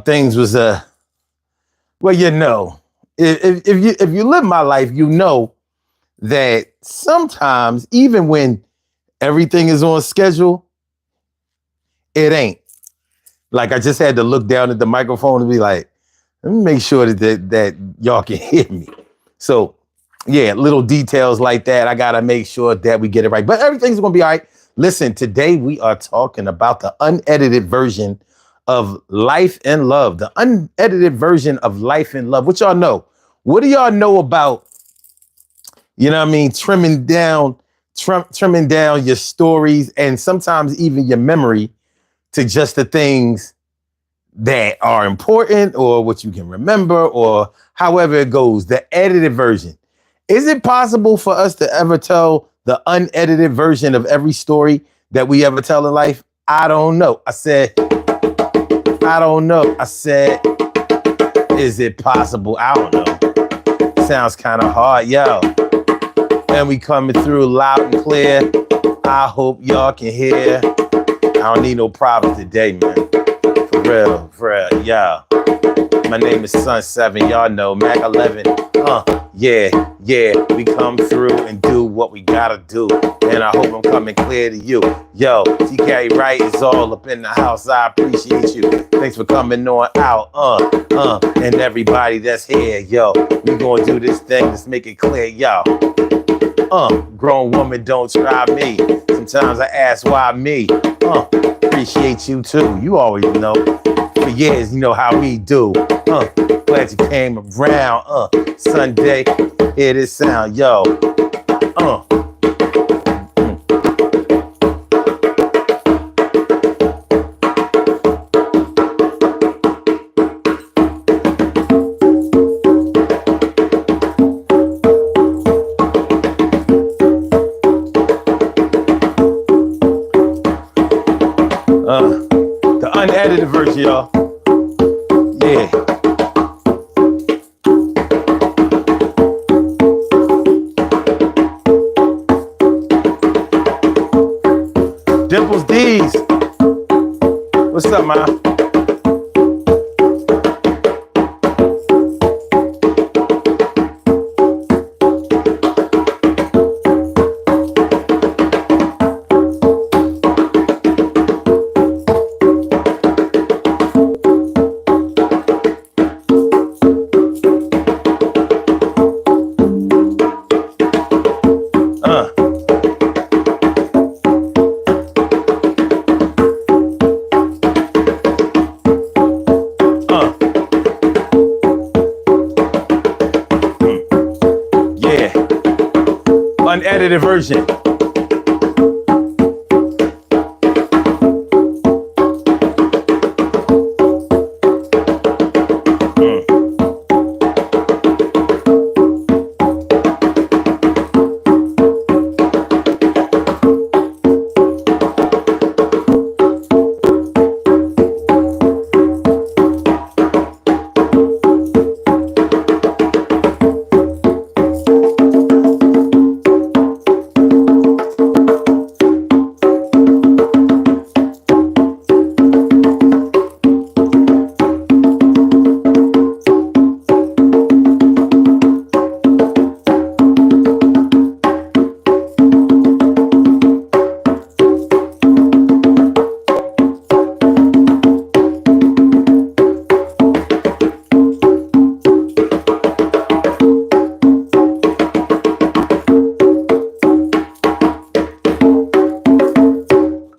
things was well, if you live my life, you know that sometimes even when everything is on schedule, it ain't. Like I just had to look down at the microphone and be like, let me make sure that y'all can hear me. So yeah, little details like that. I gotta make sure that we get it right. But everything's gonna be all right. Listen, today we are talking about the unedited version of life and love. The unedited version of life and love. What y'all know? What do y'all know about, you know what I mean, trimming down your stories and sometimes even your memory to just the things that are important or what you can remember or however it goes, the edited version. Is it possible for us to ever tell the unedited version of every story that we ever tell in life? I don't know. I don't know. I said, is it possible? I don't know. Sounds kind of hard, yo. And we coming through loud and clear. I hope y'all can hear. I don't need no problems today, man. For real, yo. My name is Sun 7, y'all know, Mac 11. Yeah, we come through and do what we gotta do. And I hope I'm coming clear to you. Yo, TK Wright is all up in the house. I appreciate you. Thanks for coming on out. And everybody that's here, yo. We gonna do this thing, let's make it clear, yo. Grown woman, don't try me. Sometimes I ask why me. Appreciate you too. You always know. For years, you know how we do. Glad you came around. Sunday, hear this sound, yo. The unedited version, y'all. Yeah. Dimples D's. What's up, man? Unedited version.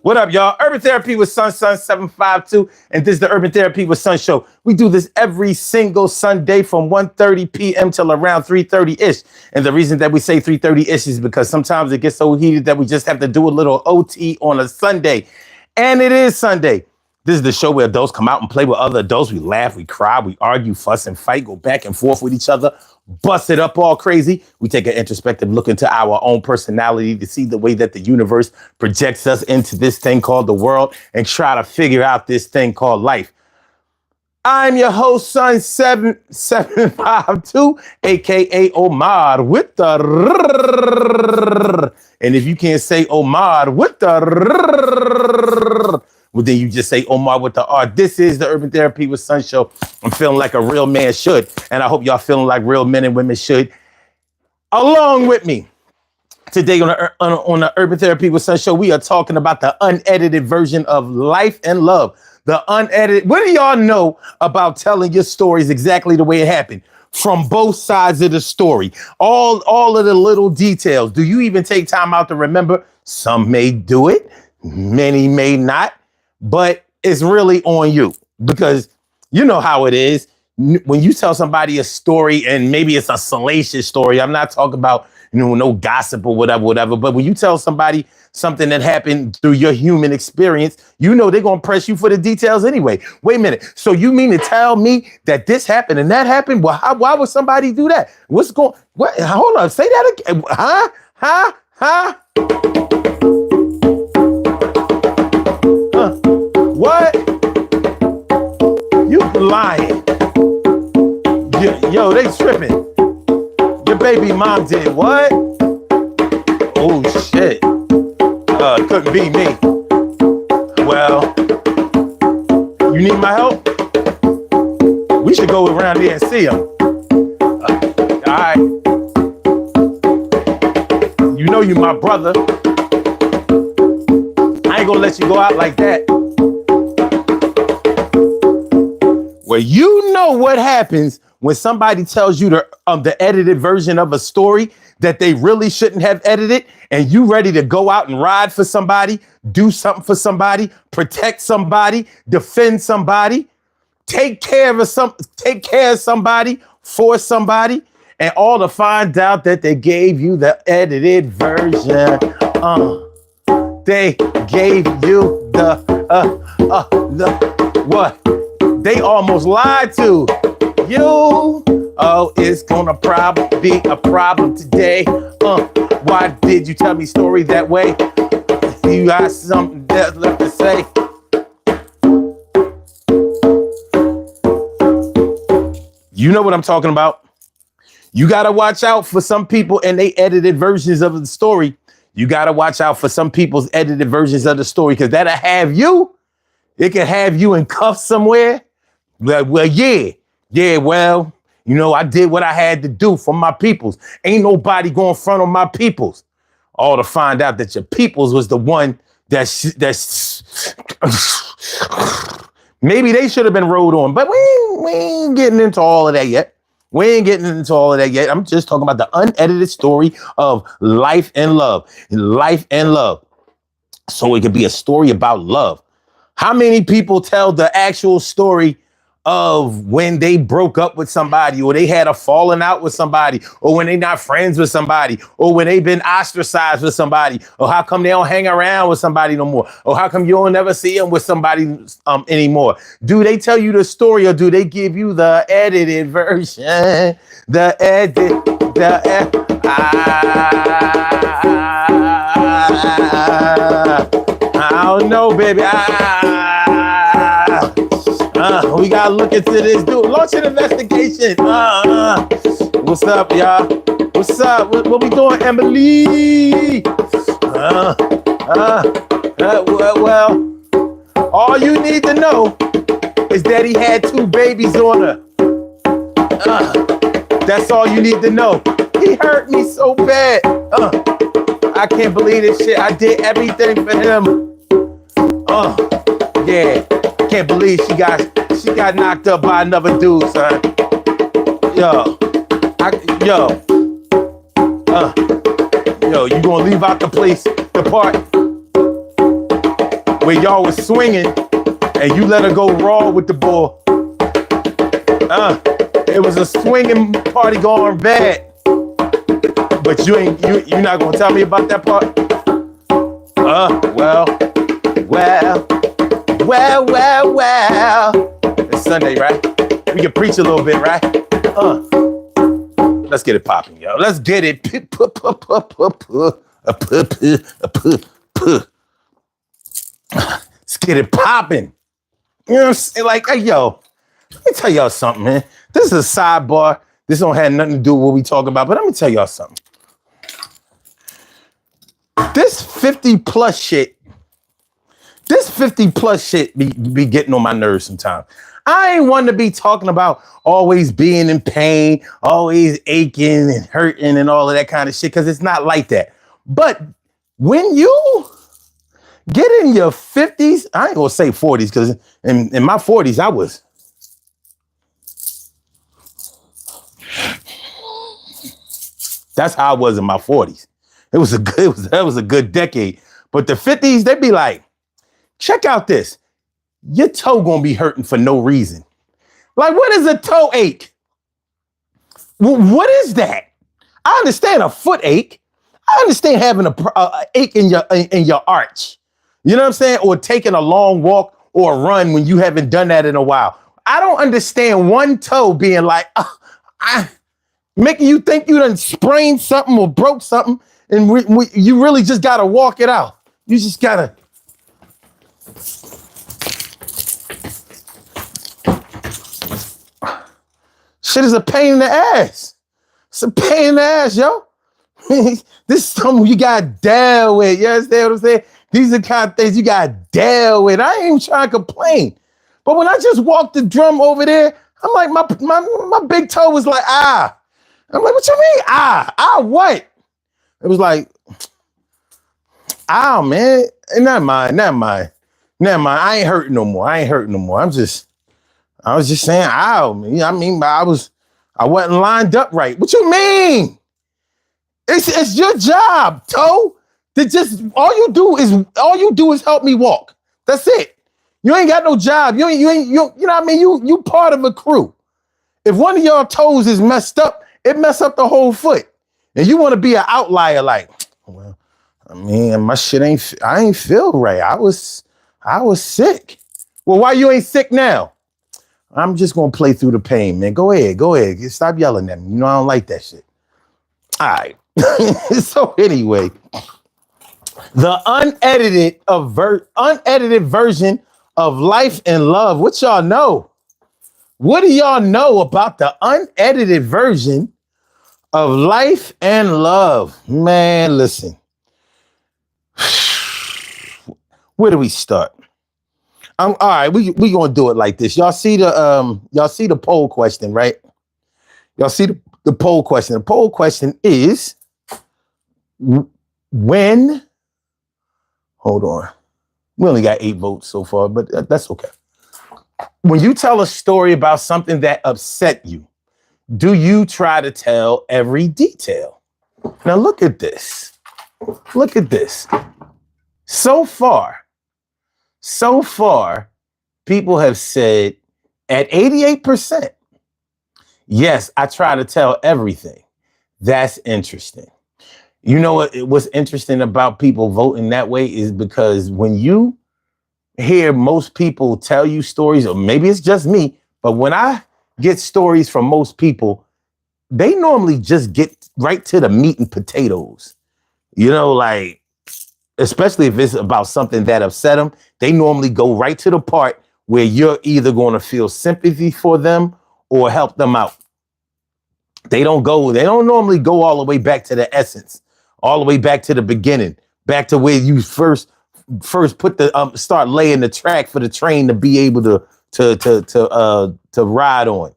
What up, y'all? Urban Therapy with Sun 752, and this is the Urban Therapy with Sun show. We do this every single Sunday from 1:30 p.m. till around 3:30-ish. And the reason that we say 3:30-ish is because sometimes it gets so heated that we just have to do a little OT on a Sunday. And it is Sunday. This is the show where adults come out and play with other adults. We laugh, we cry, we argue, fuss and fight, go back and forth with each other, bust it up all crazy. We take an introspective look into our own personality to see the way that the universe projects us into this thing called the world and try to figure out this thing called life. I'm your host, Sun 752, aka Omar with the and if you can't say Omar with the Well, then you just say Omar with the R. This is the Urban Therapy with Sun show. I'm feeling like a real man should. And I hope y'all feeling like real men and women should. Along with me. Today on the Urban Therapy with Sun show, we are talking about the unedited version of life and love. The unedited. What do y'all know about telling your stories exactly the way it happened? From both sides of the story. All of the little details. Do you even take time out to remember? Some may do it. Many may not. But it's really on you. Because you know how it is. When you tell somebody a story, and maybe it's a salacious story. I'm not talking about no gossip or whatever. But when you tell somebody something that happened through your human experience, you know they're going to press you for the details anyway. Wait a minute. So you mean to tell me that this happened and that happened? Well, why would somebody do that? What? Hold on. Say that again. What? You lying. Yo, they tripping. Your baby mom did what? Oh, shit. Couldn't be me. Well, you need my help? We should go around there and see him. All right. You know you my brother. I ain't gonna let you go out like that. Well, you know what happens when somebody tells you the edited version of a story that they really shouldn't have edited, and you ready to go out and ride for somebody, do something for somebody, protect somebody, defend somebody, take care of somebody, for somebody, and all to find out that they gave you the edited version. They gave you the what? They almost lied to you. Oh, it's gonna probably be a problem today. Why did you tell me story that way? You got something that's left to say. You know what I'm talking about. You gotta watch out for some people and they edited versions of the story. You gotta watch out for some people's edited versions of the story, because that'll have you. It can have you in cuffs somewhere. Well, yeah. Well, I did what I had to do for my peoples. Ain't nobody going front on my peoples. All to find out that your peoples was the one that's maybe they should have been rode on, but we ain't getting into all of that yet. I'm just talking about the unedited story of life and love. So it could be a story about love. How many people tell the actual story of when they broke up with somebody, or they had a falling out with somebody, or when they not friends with somebody, or when they been ostracized with somebody, or how come they don't hang around with somebody no more, or how come you don't never see them with somebody anymore? Do they tell you the story, or do they give you the edited version? I don't know, baby. We gotta look into this, dude. Launch an investigation. What's up, y'all? What's up? What we doing, Emily? Well, all you need to know is that he had 2 babies on her. That's all you need to know. He hurt me so bad. I can't believe this shit. I did everything for him. Yeah. Can't believe she got knocked up by another dude, son. Yo, you gonna leave out the part where y'all was swinging and you let her go raw with the ball. It was a swinging party going bad, but you're not gonna tell me about that part. Well. It's Sunday, right? We can preach a little bit, right? Let's get it popping, yo. Let's get it. Let's get it popping. You know what I'm saying? Like, hey, yo, let me tell y'all something, man. This is a sidebar. This don't have nothing to do with what we talking about, but let me tell y'all something. This 50 plus shit This 50 plus shit be getting on my nerves sometimes. I ain't one to be talking about always being in pain, always aching and hurting and all of that kind of shit, because it's not like that. But when you get in your 50s, I ain't gonna say 40s, because in my 40s, that's how I was in my 40s. That was a good decade. But the 50s, they be like, check out this. Your toe gonna be hurting for no reason. Like, what is a toe ache? What is that? I understand a foot ache. I understand having a ache in your arch. You know what I'm saying? Or taking a long walk or a run when you haven't done that in a while. I don't understand one toe being like, making you think you done sprained something or broke something, and you really just gotta walk it out. You just gotta. Shit is a pain in the ass. It's a pain in the ass, yo. This is something you gotta deal with. You understand what I'm saying? These are the kind of things you gotta deal with. I ain't even trying to complain. But when I just walked the drum over there, I'm like, my big toe was like, ah. I'm like, what you mean? Ah, what? It was like, man. Never mind. I ain't hurting no more. I was just saying, man. I mean, I wasn't lined up right. What you mean? It's your job, toe. All you do is help me walk. That's it. You ain't got no job. You know what I mean? You part of a crew. If one of your toes is messed up, it mess up the whole foot. And you want to be an outlier, like, well, I mean, my shit I ain't feel right. I was sick. Well, why you ain't sick now? I'm just gonna play through the pain, man. Go ahead. Stop yelling at me. You know I don't like that shit. All right. So anyway, the unedited version of life and love. What y'all know? What do y'all know about the unedited version of life and love? Man, listen. Where do we start? All right, we gonna do it like this. Y'all see the poll question, right? Y'all see the poll question. The poll question is, when? Hold on. We only got 8 votes so far, but that's okay. When you tell a story about something that upset you, do you try to tell every detail? Now look at this. Look at this. So far, people have said at 88%, yes, I try to tell everything. That's interesting. You know what's interesting about people voting that way is because when you hear most people tell you stories, or maybe it's just me, but when I get stories from most people, they normally just get right to the meat and potatoes. You know, like, especially if it's about something that upset them, they normally go right to the part where you're either going to feel sympathy for them or help them out. They don't normally go all the way back to the essence, all the way back to the beginning, back to where you first put the start laying the track for the train to be able to ride on.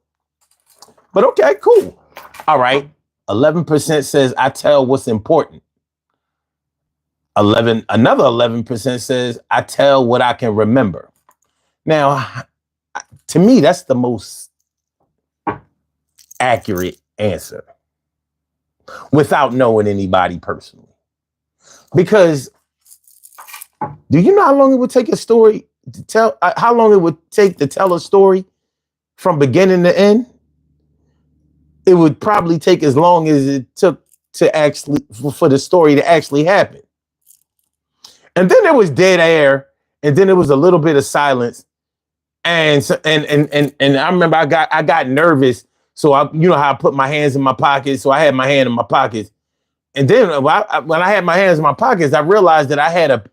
But okay, cool. All right. 11% says I tell what's important. Another 11% says I tell what I can remember. Now, to me, that's the most accurate answer without knowing anybody personally. Because do you know how long it would take a story to tell? How long it would take to tell a story from beginning to end? It would probably take as long as it took to actually for the story to actually happen. And then there was dead air, and then there was a little bit of silence. And I remember I got nervous. So you know how I put my hands in my pockets. So I had my hand in my pockets. And then when I had my hands in my pockets, I realized that I had a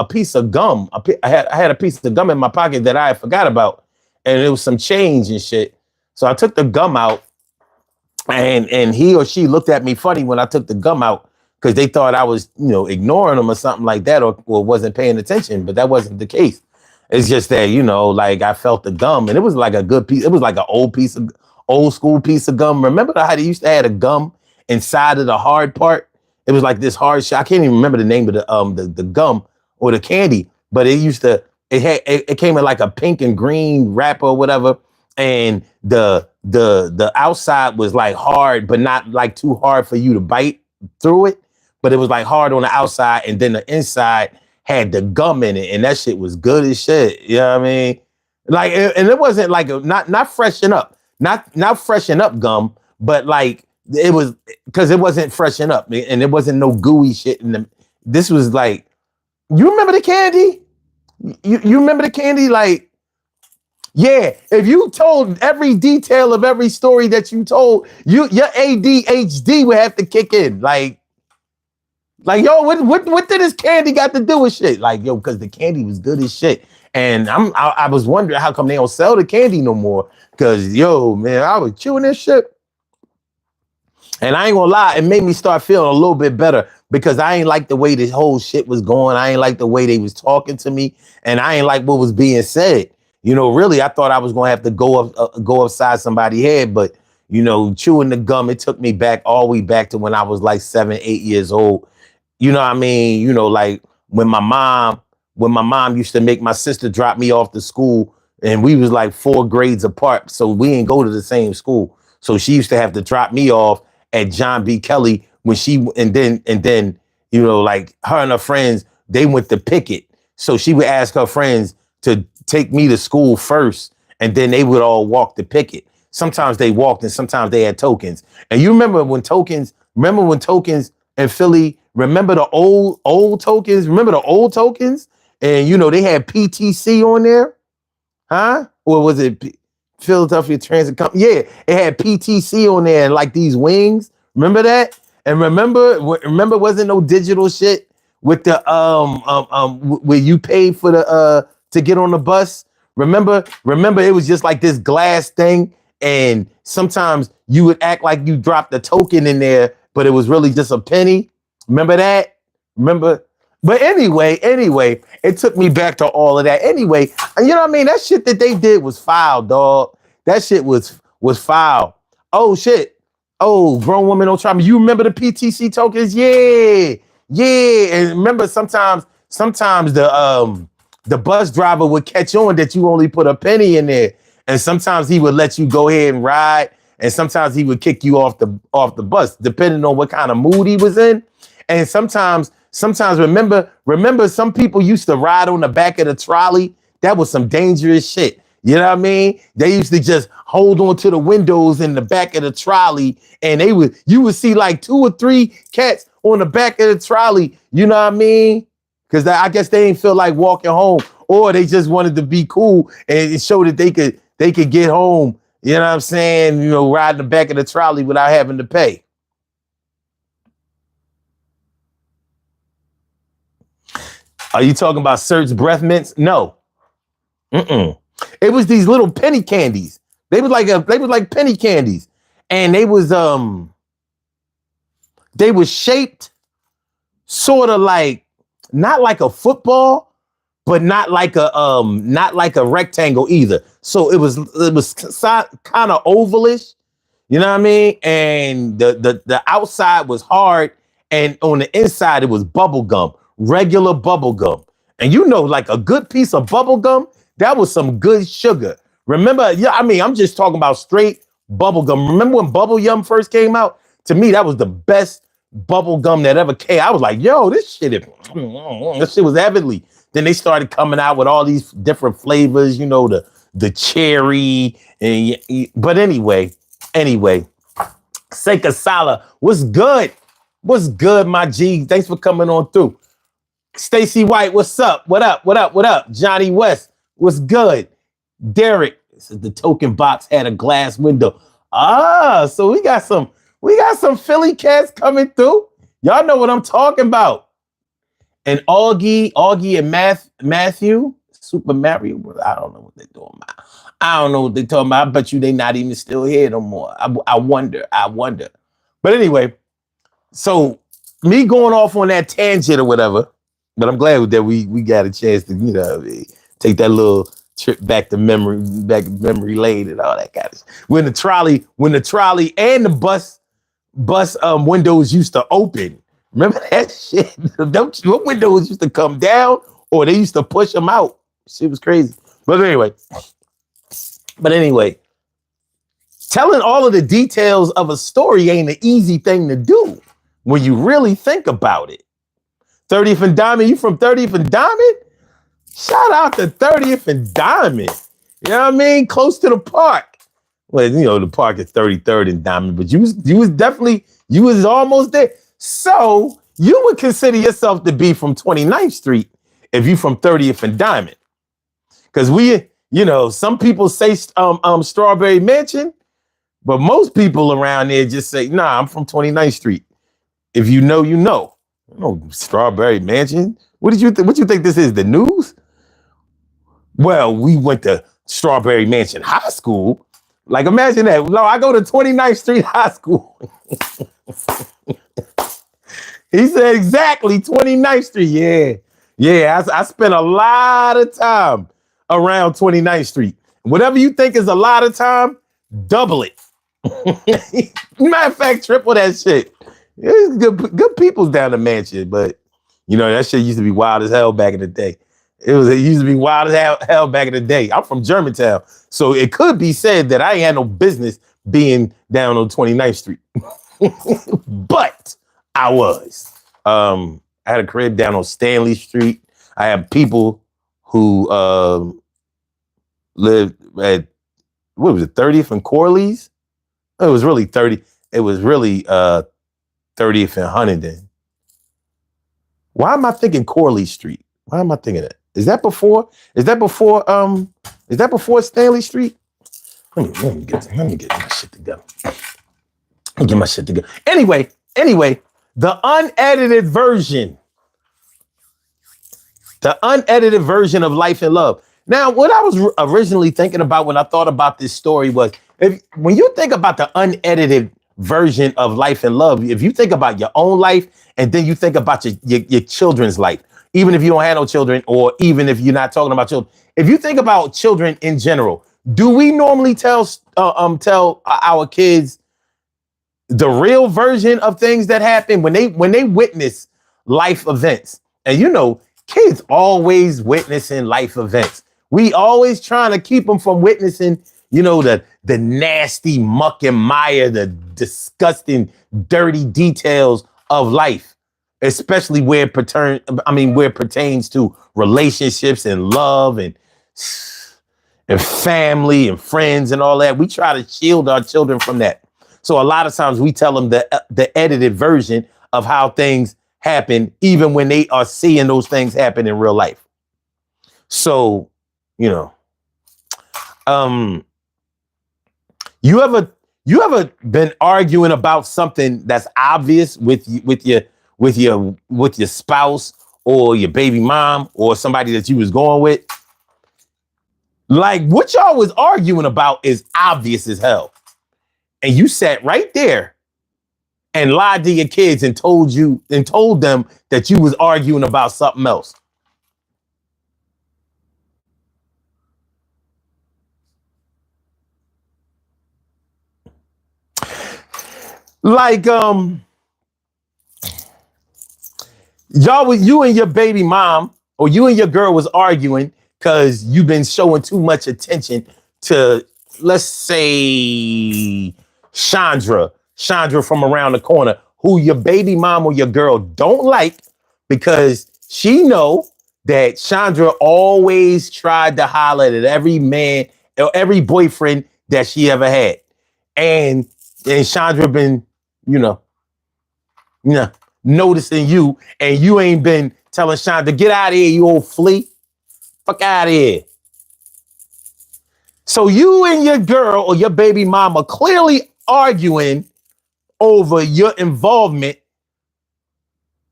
piece of gum. I had a piece of gum in my pocket that I forgot about, and it was some change and shit. So I took the gum out, and he or she looked at me funny when I took the gum out. because they thought I was, ignoring them or something like that, or wasn't paying attention. But that wasn't the case. It's just that, like I felt the gum, and it was like a good piece. It was like an old school piece of gum. Remember how they used to add a gum inside of the hard part? It was like this hard shit. I can't even remember the name of the gum or the candy, but it came in like a pink and green wrapper or whatever, and the outside was like hard, but not like too hard for you to bite through it. But it was like hard on the outside, and then the inside had the gum in it, and that shit was good as shit. You know what I mean? Like, and it wasn't like not freshen up, not freshen up gum, but like it was, because it wasn't freshen up, and it wasn't no gooey shit in the. This was like, you remember the candy? You remember the candy? Like, yeah, if you told every detail of every story that you told, your ADHD would have to kick in. Like, yo, what did this candy got to do with shit? Like, yo, because the candy was good as shit. And I was wondering how come they don't sell the candy no more. Because, yo, man, I was chewing this shit. And I ain't gonna lie, it made me start feeling a little bit better, because I ain't like the way this whole shit was going. I ain't like the way they was talking to me. And I ain't like what was being said. Really, I thought I was gonna have to go upside somebody's head. But, chewing the gum, it took me back all the way back to when I was like 7, 8 years old. You know what I mean? Like when my mom used to make my sister drop me off to school, and we was like 4 grades apart. So we didn't go to the same school. So she used to have to drop me off at John B. Kelly and then, like her and her friends, they went to Pickett. So she would ask her friends to take me to school first, and then they would all walk to Pickett. Sometimes they walked, and sometimes they had tokens. And you remember when tokens in Philly, remember the old tokens? Remember the old tokens? And, they had PTC on there? Huh? Or was it Philadelphia Transit Company? Yeah, it had PTC on there and like these wings. Remember that? And remember, wasn't no digital shit with the where you paid for the to get on the bus. Remember, it was just like this glass thing, and sometimes you would act like you dropped a token in there, but it was really just a penny. Remember that? Remember? But anyway, it took me back to all of that. Anyway, and you know what I mean? That shit that they did was foul, dog. That shit was foul. Oh shit. Oh, grown woman don't try me. You remember the PTC tokens? Yeah. Yeah. And remember, sometimes the bus driver would catch on that you only put a penny in there. And sometimes he would let you go ahead and ride. And sometimes he would kick you off the bus, depending on what kind of mood he was in. And sometimes remember some people used to ride on the back of the trolley. That was some dangerous shit. You know what I mean? They used to just hold on to the windows in the back of the trolley, and you would see like 2 or 3 cats on the back of the trolley. You know what I mean? Because I guess they didn't feel like walking home, or they just wanted to be cool and show that they could get home. You know what I'm saying? Riding the back of the trolley without having to pay. Are you talking about Surge breath mints? No. It was these little penny candies. They was like penny candies, and they was shaped sort of like, not like a football, but not like a rectangle either. So it was kind of ovalish. You know what I mean? And the outside was hard, and on the inside it was bubble gum, regular bubble gum. And like a good piece of bubble gum, that was some good sugar. Remember? Yeah, I mean, I'm just talking about straight bubble gum. Remember when bubble yum first came out? To me, that was the best bubble gum that ever came. I was like, yo, this shit was heavenly. Then they started coming out with all these different flavors, the cherry. But anyway, Seika Sala, what's good? What's good, my G? Thanks for coming on through. Stacy White, what's up? What up? Johnny West, what's good? Derek, this is the token box had a glass window. So we got some Philly cats coming through. Y'all know what I'm talking about. And Augie and Matthew, Super Mario, I don't know what they're doing about. I don't know what they're talking about. I bet you they not even still here no more. I wonder. But anyway, so me going off on that tangent or whatever, but I'm glad that we got a chance to, take that little trip back to memory lane and all that kind of shit. When the trolley and the bus windows used to open. Remember that shit? Those windows used to come down or they used to push them out. Shit was crazy. But anyway, telling all of the details of a story ain't an easy thing to do when you really think about it. 30th and Diamond, you from 30th and Diamond? Shout out to 30th and Diamond. You know what I mean? Close to the park. Well, the park is 33rd and Diamond, but you was almost there. So you would consider yourself to be from 29th Street if you from 30th and Diamond. Because some people say Strawberry Mansion, but most people around there just say, nah, I'm from 29th Street. If you know, you know. No Strawberry Mansion. What you think this is, the news? Well, we went to Strawberry Mansion High School. Like, imagine that. No, I go to 29th Street High School. He said exactly 29th Street. Yeah. Yeah, I spent a lot of time around 29th Street. Whatever you think is a lot of time, double it. Matter of fact, triple that shit. It's good people's down the mansion, but that shit used to be wild as hell back in the day. It used to be wild as hell back in the day. I'm from Germantown, so it could be said that I ain't had no business being down on 29th Street. But I was. I had a crib down on Stanley Street. I have people who lived at, what was it, 30th and Corley's? It was really 30. It was really 30th and Huntington. Why am I thinking Corley Street? Why am I thinking that? Is that before Stanley Street? Let me get my shit together. Let me get my shit together. Anyway, the unedited version. The unedited version of Life and Love. Now, what I was originally thinking about when I thought about this story was, when you think about the unedited version of Life and Love, if you think about your own life and then you think about your children's life, even if you don't have no children, or even if you're not talking about children, if you think about children in general, do we normally tell our kids the real version of things that happen when they witness life events? And kids always witnessing life events. We always trying to keep them from witnessing, the nasty muck and mire, the disgusting, dirty details of life, especially where it pertains to relationships and love and family and friends and all that. We try to shield our children from that. So a lot of times we tell them the edited version of how things happen, even when they are seeing those things happen in real life. So, you ever been arguing about something that's obvious with your spouse or your baby mom or somebody that you was going with? Like, what y'all was arguing about is obvious as hell. And you sat right there and lied to your kids and told them that you was arguing about something else. Like, you and your baby mom or you and your girl was arguing because you've been showing too much attention to, let's say, Chandra from around the corner, who your baby mom or your girl don't like because she know that Chandra always tried to holler at every man or every boyfriend that she ever had. And Chandra been, noticing you, and you ain't been telling Chandra, get out of here, you old flea. Fuck out of here. So you and your girl or your baby mama clearly arguing over your involvement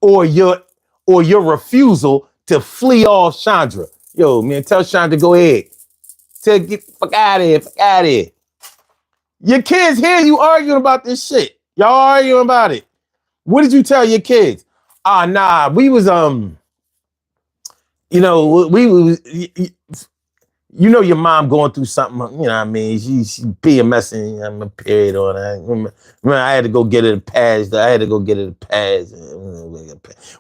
or your refusal to flee off Chandra. Yo, man, tell Chandra, go ahead. Get the fuck out of here, fuck out of here. Your kids hear you arguing about this shit. Y'all arguing about it. What did you tell your kids? Nah, we was we was your mom going through something, you know what I mean? She PMS and I'm a period on that. Remember, I had to go get it a pass.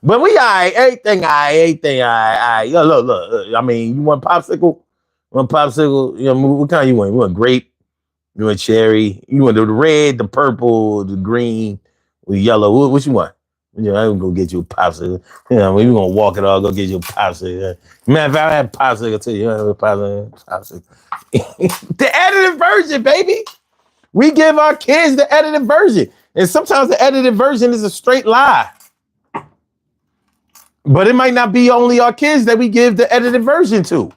But we all right, everything all right. Yo, look. I mean, you want popsicle? What kind you want? You want grape? You want cherry? You want the red, the purple, the green, the yellow? What you want? I'm gonna go get you a popsicle. We gonna walk it all, go get you a popsicle. Man, if I had popsicle too, you have a popsicle. The edited version, baby. We give our kids the edited version. And sometimes the edited version is a straight lie. But it might not be only our kids that we give the edited version to.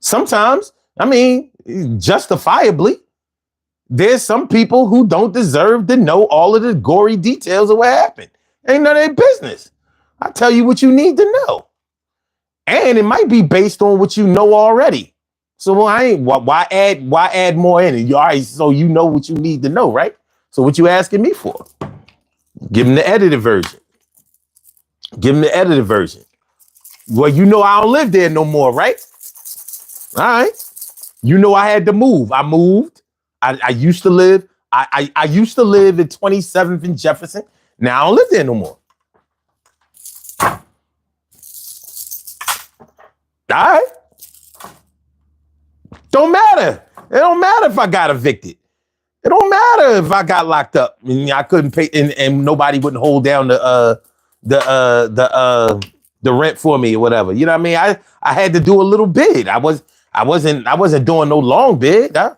Sometimes, justifiably, there's some people who don't deserve to know all of the gory details of what happened. Ain't none of their business. I tell you what you need to know. And it might be based on what you know already. So why add more in it? All right, so you know what you need to know, right? So what you asking me for? Give them the edited version. Well, I don't live there no more, right? All right. I had to move. I moved. I used to live. I used to live at 27th and Jefferson. Now I don't live there no more. All right. Don't matter. It don't matter if I got evicted. It don't matter if I got locked up. I couldn't pay, and nobody wouldn't hold down the rent for me or whatever. You know what I mean? I had to do a little bid. I wasn't doing no long bid. I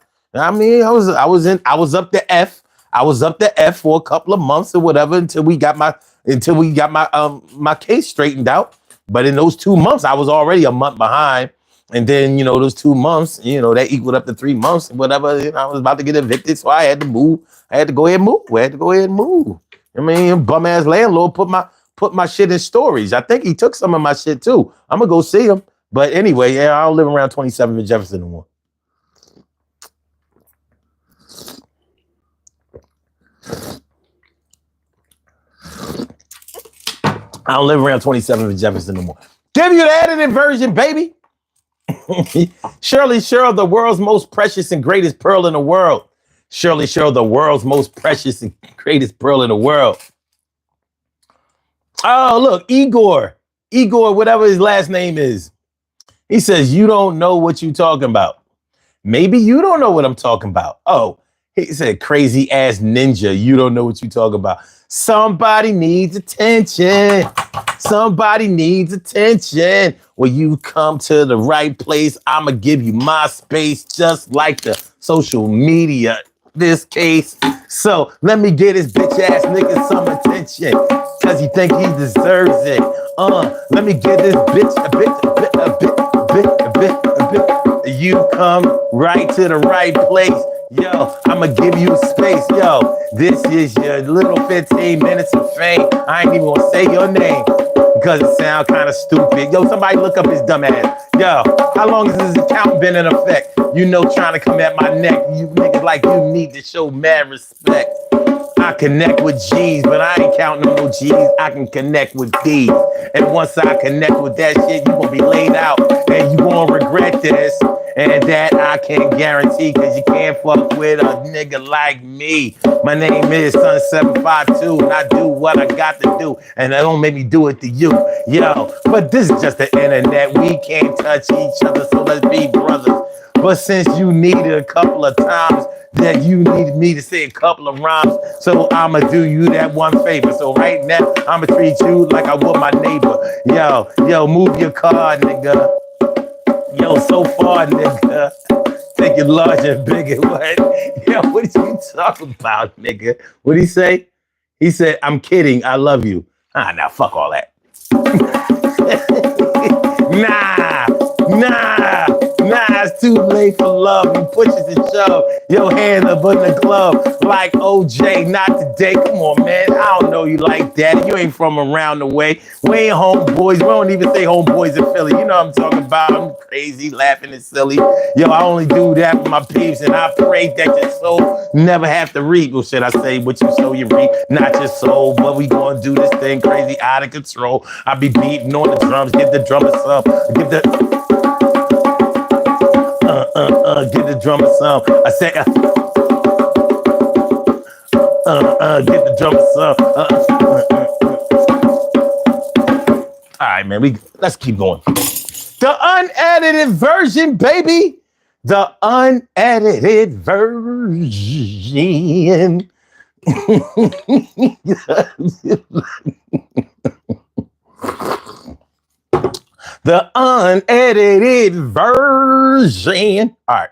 was up to F. I was up to F for a couple of months or whatever until we got my case straightened out. But in those 2 months, I was already a month behind. And then, those 2 months, that equaled up to 3 months, whatever. I was about to get evicted, so I had to move. I had to go ahead and move. Bum ass landlord put my shit in storage. I think he took some of my shit too. I'm gonna go see him. But anyway, I don't live around 27th and Jefferson anymore. I don't live around 27th and Jefferson anymore. Give you the edited version, baby. Shirley Cheryl, the world's most precious and greatest pearl in the world. Shirley Cheryl, the world's most precious and greatest pearl in the world. Oh, look, Igor, whatever his last name is. He says, you don't know what you're talking about. Maybe you don't know what I'm talking about. Oh, he said, crazy ass ninja. You don't know what you're talking about. Somebody needs attention. Well, you come to the right place. I'm going to give you my space, just like the social media, this case. So let me get this bitch ass nigga some attention, because he think he deserves it. Let me get this bitch a bit. You come right to the right place. Yo, I'ma give you space. Yo, this is your little 15 minutes of fame. I ain't even gonna say your name because it sounds kind of stupid. Yo, somebody look up his dumb ass. Yo, how long has this account been in effect? Trying to come at my neck. You niggas like you need to show mad respect. I connect with G's, but I ain't counting no G's. I can connect with D's. And once I connect with that shit, you gonna be laid out. And you gonna regret this. And that I can't guarantee, because you can't fuck with a nigga like me. My name is Sun752, and I do what I got to do. And that don't make me do it to you. Yo, but this is just the internet. We can't touch each other, so let's be brothers. But since you needed a couple of times, that you needed me to say a couple of rhymes, so I'ma do you that one favor. So right now, I'ma treat you like I would my neighbor. Yo, move your car, nigga. Yo, so far, nigga. Think it larger and bigger. What? Yo, what you talking about, nigga? What'd he say? He said, I'm kidding. I love you. Now fuck all that. Nah. Nah, it's too late for love. You pushes and shove your hand up in the glove like OJ. Not today. Come on, man. I don't know you like that. You ain't from around the way. We ain't homeboys. We don't even say homeboys in Philly. You know what I'm talking about. I'm crazy, laughing and silly. Yo, I only do that with my peeps, and I pray that your soul never have to reap. Or should I say, what you sow, you reap. Not your soul, but we gonna do this thing crazy, out of control. I be beating on the drums, give the drummer some, give the give the drummer some. I say, give the drummer some. All right, man, let's keep going. The unedited version, baby. The unedited version. The unedited version. All right.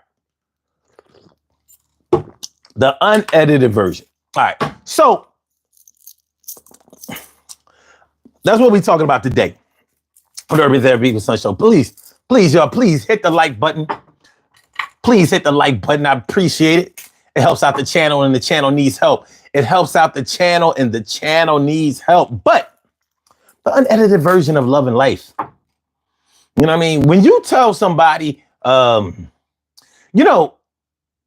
The unedited version. All right. So that's what we're talking about today on the Urban Therapy with Sun Show. Please, y'all, please hit the like button. Please hit the like button. I appreciate it. It helps out the channel, and the channel needs help. It helps out the channel, and the channel needs help. But the unedited version of love and life. You know what I mean? When you tell somebody, you know,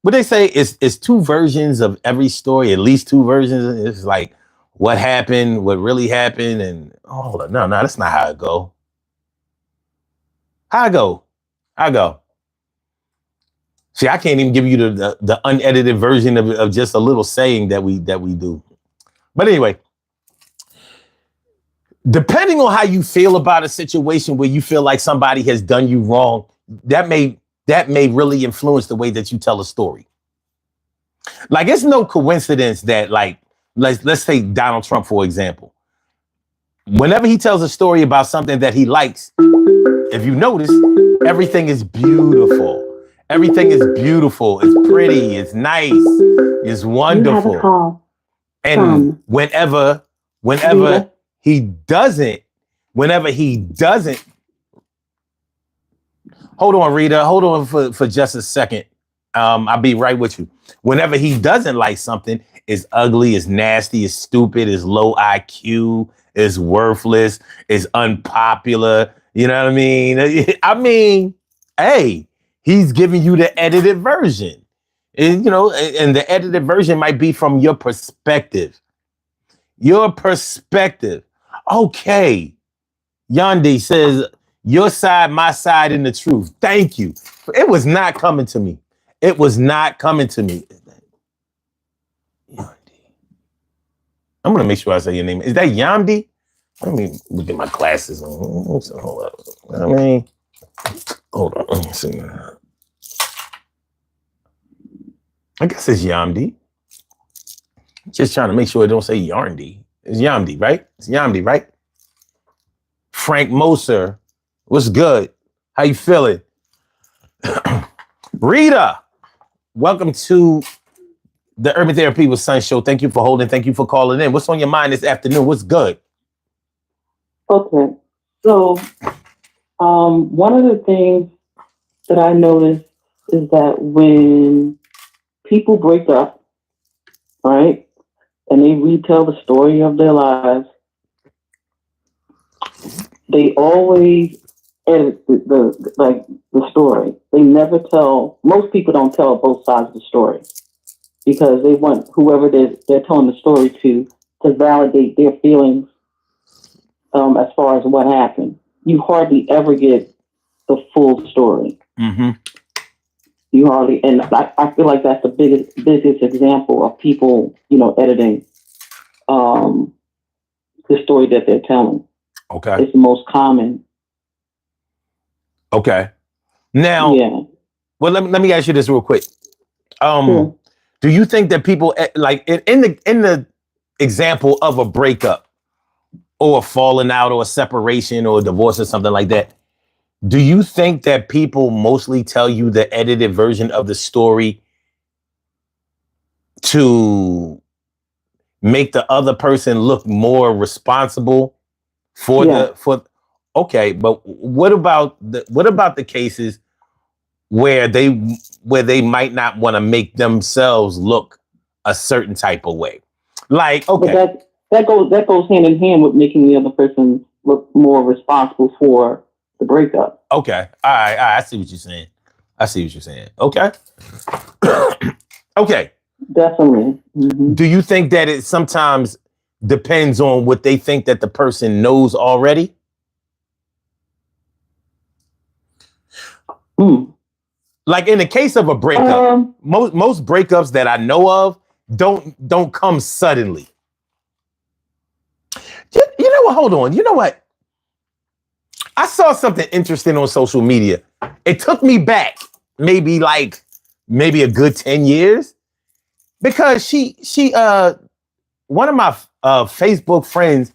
what they say is two versions of every story, at least two versions. It's like what happened, what really happened, and hold on, no, that's not how it go. How I go. See, I can't even give you the unedited version of just a little saying that we do. But anyway, depending on how you feel about a situation where you feel like somebody has done you wrong, that may really influence the way that you tell a story. Like, it's no coincidence that, like, let's take Donald Trump, for example. Whenever he tells a story about something that he likes, if you notice, everything is beautiful. Everything is beautiful. It's pretty. It's nice. It's wonderful. And whenever he doesn't, hold on, Rita. Hold on for just a second. I'll be right with you. Whenever he doesn't like something, it's ugly, it's nasty, it's stupid, it's low IQ, it's worthless, it's unpopular. You know what I mean? I mean, hey, he's giving you the edited version. And, you know, and the edited version might be from your perspective. Your perspective. Okay. Yandi says, your side, my side, and the truth. Thank you. It was not coming to me. It was not coming to me. Yandi. I'm going to make sure I say your name. Is that Yandi? Let me look at my glasses. Hold up. I mean, hold on. Let me see. I guess it's Yamdi. Just trying to make sure it don't say Yarndi. It's Yamdi, right? It's Yamdi, right? Frank Moser, what's good? How you feeling? Rita, welcome to the Urban Therapy with Sun Show. Thank you for holding. Thank you for calling in. What's on your mind this afternoon? What's good? Okay. So, one of the things that I noticed is that when people break up, right, and they retell the story of their lives, they always edit the story. They never tell. Most people don't tell both sides of the story because they want whoever they're telling the story to validate their feelings as far as what happened. You hardly ever get the full story. Mm-hmm. You hardly, and I feel like that's the biggest example of people, you know, editing the story that they're telling. Okay. It's the most common. Okay. Now, yeah. Well, let me ask you this real quick. Sure. Do you think that people like in the example of a breakup or a falling out or a separation or a divorce or something like that, do you think that people mostly tell you the edited version of the story to make the other person look more responsible for okay, but what about the cases where they might not want to make themselves look a certain type of way. Like, okay. But that goes hand in hand with making the other person look more responsible for the breakup. Okay. All right. I see what you're saying. Okay. Okay. Definitely. Mm-hmm. Do you think that it sometimes depends on what they think that the person knows already? Like in the case of a breakup, most breakups that I know of don't come suddenly. You know what? Hold on. You know what? I saw something interesting on social media. It took me back maybe a good 10 years because she one of my Facebook friends,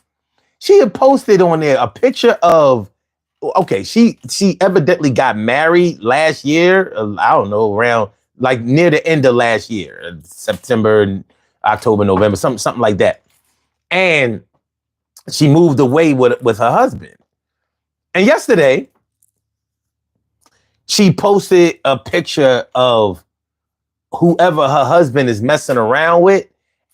she had posted on there a picture of, okay, she evidently got married last year. I don't know, around like near the end of last year, September, October, November, something like that. And she moved away with her husband. And yesterday, she posted a picture of whoever her husband is messing around with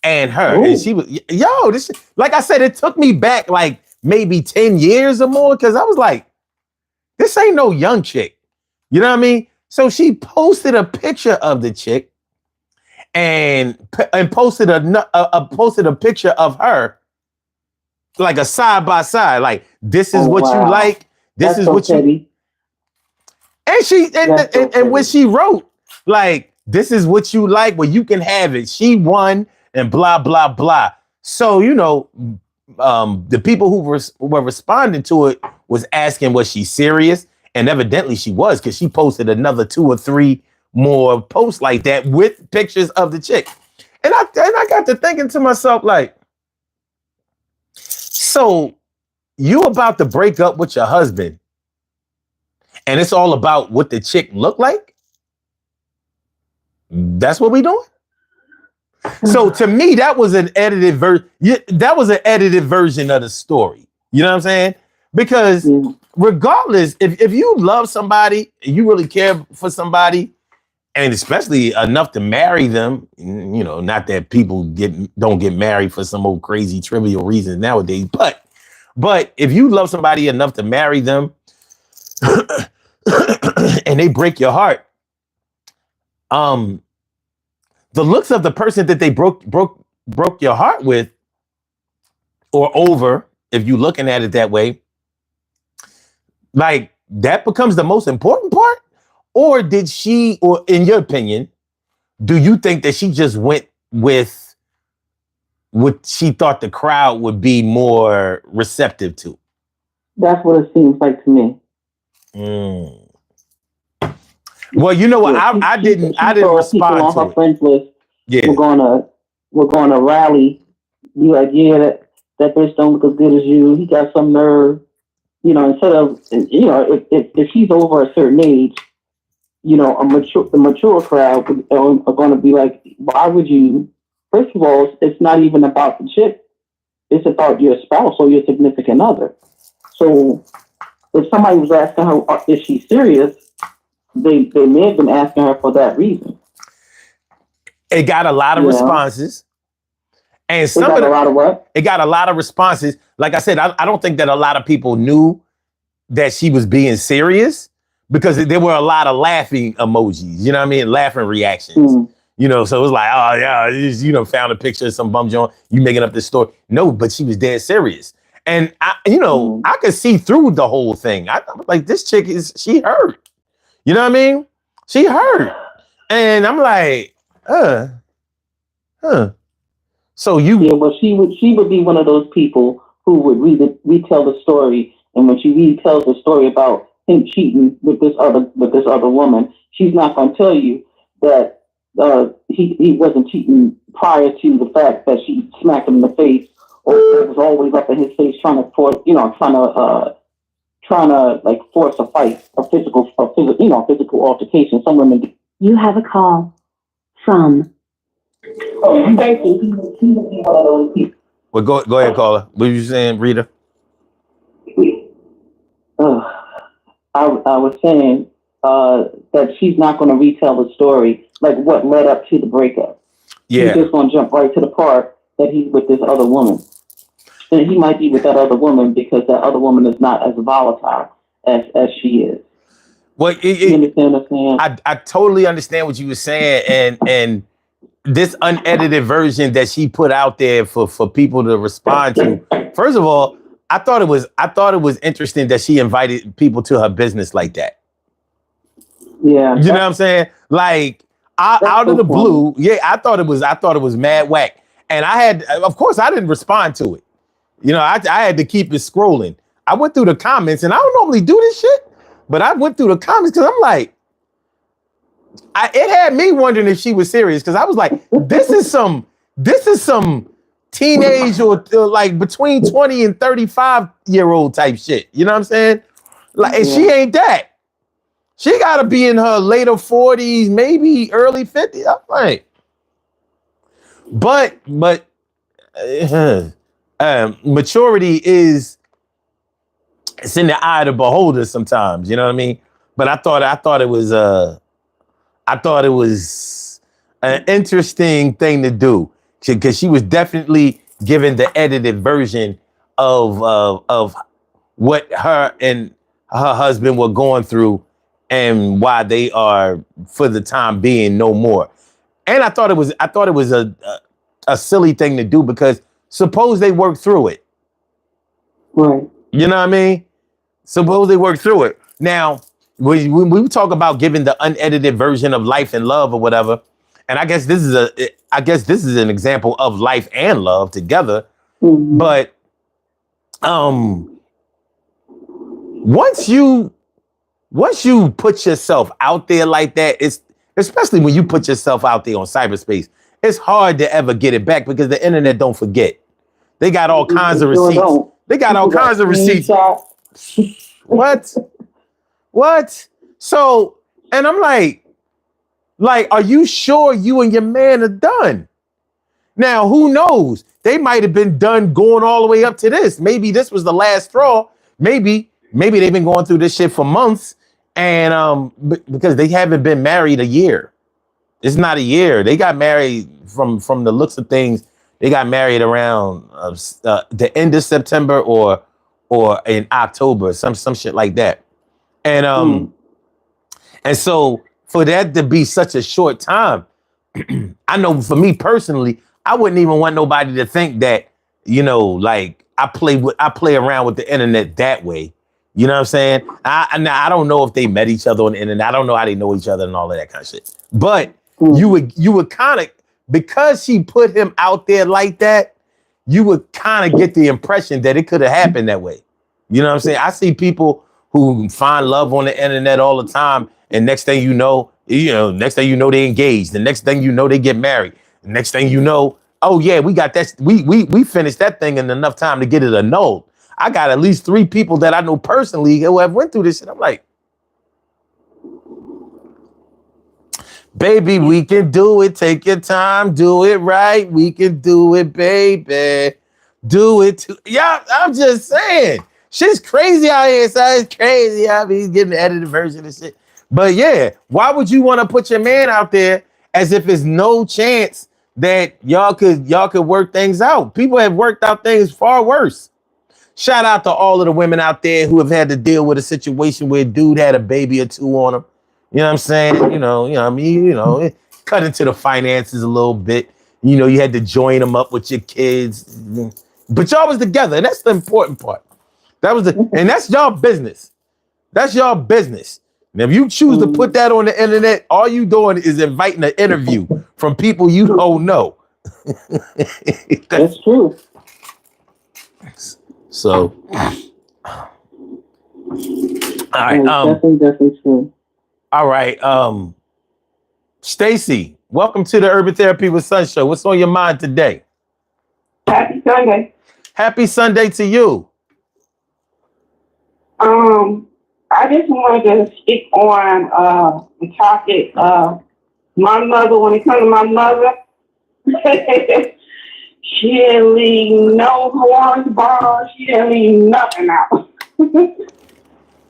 and her. Ooh. And she was, this, like I said, it took me back like maybe 10 years or more because I was like, this ain't no young chick. You know what I mean? So she posted a picture of the chick and posted a picture of her, like a side by side. Like, this is what you like. This is what you. And she and when she wrote, like, this is what you like, well, you can have it. She won and blah, blah, blah. So, the people who were responding to it was asking, was she serious? And evidently she was, because she posted another 2 or 3 more posts like that with pictures of the chick. And I got to thinking to myself, like, so you about to break up with your husband and it's all about what the chick looked like? That's what we doing? So to me, that was an edited version. That was an edited version of the story. You know what I'm saying? Because regardless, if you love somebody, you really care for somebody, and especially enough to marry them, not that people don't get married for some old crazy trivial reasons nowadays, but if you love somebody enough to marry them and they break your heart, the looks of the person that they broke your heart with or over, if you're looking at it that way, like that becomes the most important part? Or did she, or in your opinion, do you think that she just went with what she thought the crowd would be more receptive to? That's what it seems like to me. Well, you know what? I didn't respond on to her friends list. Yeah, we're gonna rally. You like, that bitch don't look as good as you. He got some nerve. Instead of if she's over a certain age, the mature crowd are going to be like, why would you? First of all, it's not even about the chick. It's about your spouse or your significant other. So if somebody was asking her, is she serious? They may have been asking her for that reason. It got a lot of responses. And it got a lot of what? It got a lot of responses. Like I said, I don't think that a lot of people knew that she was being serious because there were a lot of laughing emojis, you know what I mean? Laughing reactions. So it was like, oh yeah, found a picture of some bum joint, you making up this story. No, but she was dead serious. And I could see through the whole thing. I was like, this chick she hurt. You know what I mean? She hurt. And I'm like, So well, she would be one of those people who would retell the story, and when she retells the story about him cheating with this other woman, she's not going to tell you that he wasn't cheating prior to the fact that she smacked him in the face, or it was always up in his face trying to force a fight, a physical altercation. Some women. You have a call from. Oh, thank you. Well, go ahead, caller. What were you saying, Rita? I was saying that she's not going to retell the story, like what led up to the breakup. He's Yeah. just going to jump right to the part that he's with this other woman. And he might be with that other woman because that other woman is not as volatile as she is. Well, You understand what I'm saying? I totally understand what you were saying, and this unedited version that she put out there for people to respond to. First of all, I thought it was interesting that she invited people to her business like that. Yeah. You know what I'm saying? Like out of the blue, yeah. I thought it was mad whack, and of course, I didn't respond to it. You know, I had to keep it scrolling. I went through the comments, and I don't normally do this shit, but I went through the comments because I'm like, it had me wondering if she was serious because I was like, this is some teenage or like between 20 and 35-year-old type shit. You know what I'm saying? Like, and she ain't that. She got to be in her later 40s, maybe early 50s. I'm like, but maturity it's in the eye of the beholder sometimes. You know what I mean? But I thought it was an interesting thing to do because she was definitely given the edited version of what her and her husband were going through and why they are, for the time being, no more. And I thought it was a silly thing to do because suppose they work through it. Right. You know what I mean? Suppose they work through it. Now, when we talk about giving the unedited version of life and love or whatever, and I guess this is an example of life and love together. Mm-hmm. But once you put yourself out there like that, it's especially when you put yourself out there on cyberspace, it's hard to ever get it back because the internet don't forget. They got all kinds of receipts. They got all kinds of receipts. What? So, and I'm like, are you sure you and your man are done? Now, who knows? They might have been done going all the way up to this. Maybe this was the last straw. Maybe they've been going through this shit for months, and because they haven't been married a year. It's not a year. They got married from the looks of things. They got married around the end of September or in October, some shit like that. And and so for that to be such a short time, I know for me personally, I wouldn't even want nobody to think that, you know, like I play around with the internet that way. You know what I'm saying? I don't know if they met each other on the internet. I don't know how they know each other and all of that kind of shit. But you would kind of, because she put him out there like that, you would kind of get the impression that it could have happened that way. You know what I'm saying? I see people who find love on the internet all the time, and next thing you know, they engaged. The next thing you know, they get married. The next thing you know, oh yeah, we got that. We finished that thing in enough time to get it annulled. I got at least 3 people that I know personally who have went through this shit. I'm like, baby, we can do it. Take your time. Do it right. We can do it, baby. Do it too. Yeah, I'm just saying. Shit's crazy out here. So it's crazy. I mean, he's getting the edited version of shit. But yeah, why would you want to put your man out there as if there's no chance that y'all could work things out? People have worked out things far worse. Shout out to all of the women out there who have had to deal with a situation where a dude had a baby or 2 on him. You know what I'm saying? You know, I mean, cut into the finances a little bit. You know, you had to join them up with your kids. But y'all was together, and that's the important part. And that's y'all business. That's y'all business. And if you choose to put that on the internet, all you doing is inviting an interview from people you don't know. That's true. So, all right. Definitely true. All right. Stacy, welcome to the Urban Therapy with Sun Show. What's on your mind today? Happy Sunday. Happy Sunday to you. I just wanted to speak on the topic my mother. When it comes to my mother, she didn't leave no orange bars. She didn't leave nothing out.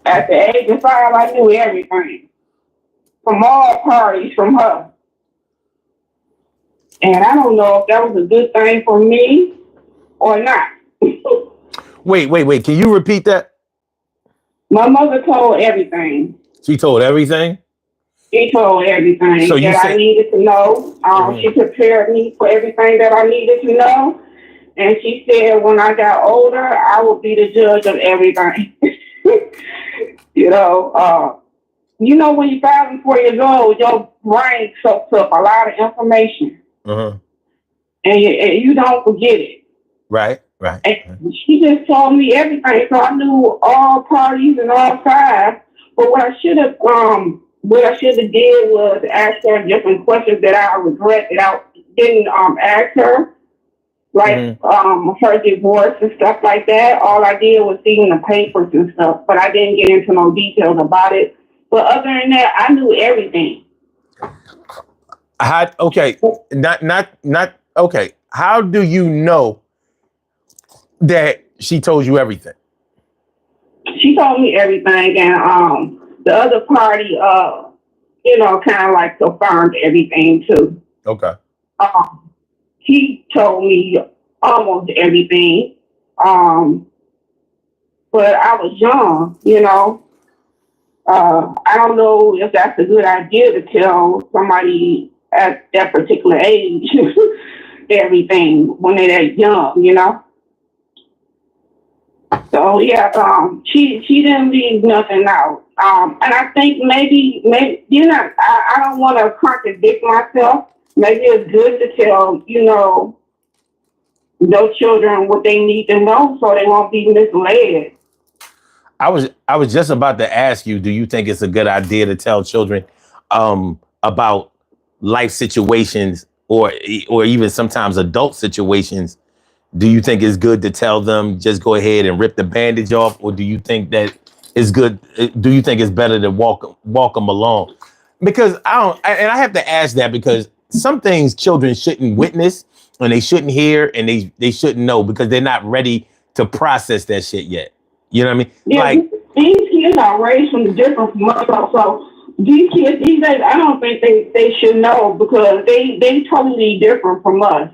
At the age of 5, I knew everything. from all parties from her. And I don't know if that was a good thing for me or not. Wait. Can you repeat that? My mother told everything. She told everything. She told So everything you that I said, needed to know. She prepared me for everything that I needed to know. And she said when I got older, I would be the judge of everything. you know, when you're 5 and 4 years old, your brain soaks up a lot of information. And you don't forget it. Right. And she just told me everything, so I knew all parties and all sides. But what I should have did was ask her different questions that I regret that I didn't ask her, like her divorce and stuff like that. All I did was see in the papers and stuff, but I didn't get into no details about it. But other than that, I knew everything. Not okay. How do you know that she told you everything? She told me everything, and the other party, kind of like confirmed everything too. Okay. He told me almost everything, but I was young. I don't know if that's a good idea to tell somebody at that particular age everything when they're that young. So yeah, she didn't leave nothing out. And I think maybe I don't want to contradict myself. Maybe it's good to tell those children what they need to know so they won't be misled. I was just about to ask you, do you think it's a good idea to tell children about life situations or even sometimes adult situations? Do you think it's good to tell them just go ahead and rip the bandage off, or do you think that it's good? Do you think it's better to walk them along? Because I have to ask that because some things children shouldn't witness and they shouldn't hear and they shouldn't know because they're not ready to process that shit yet. You know what I mean? Yeah, like these kids are raised from different from us. So these kids these days, I don't think they should know because they totally different from us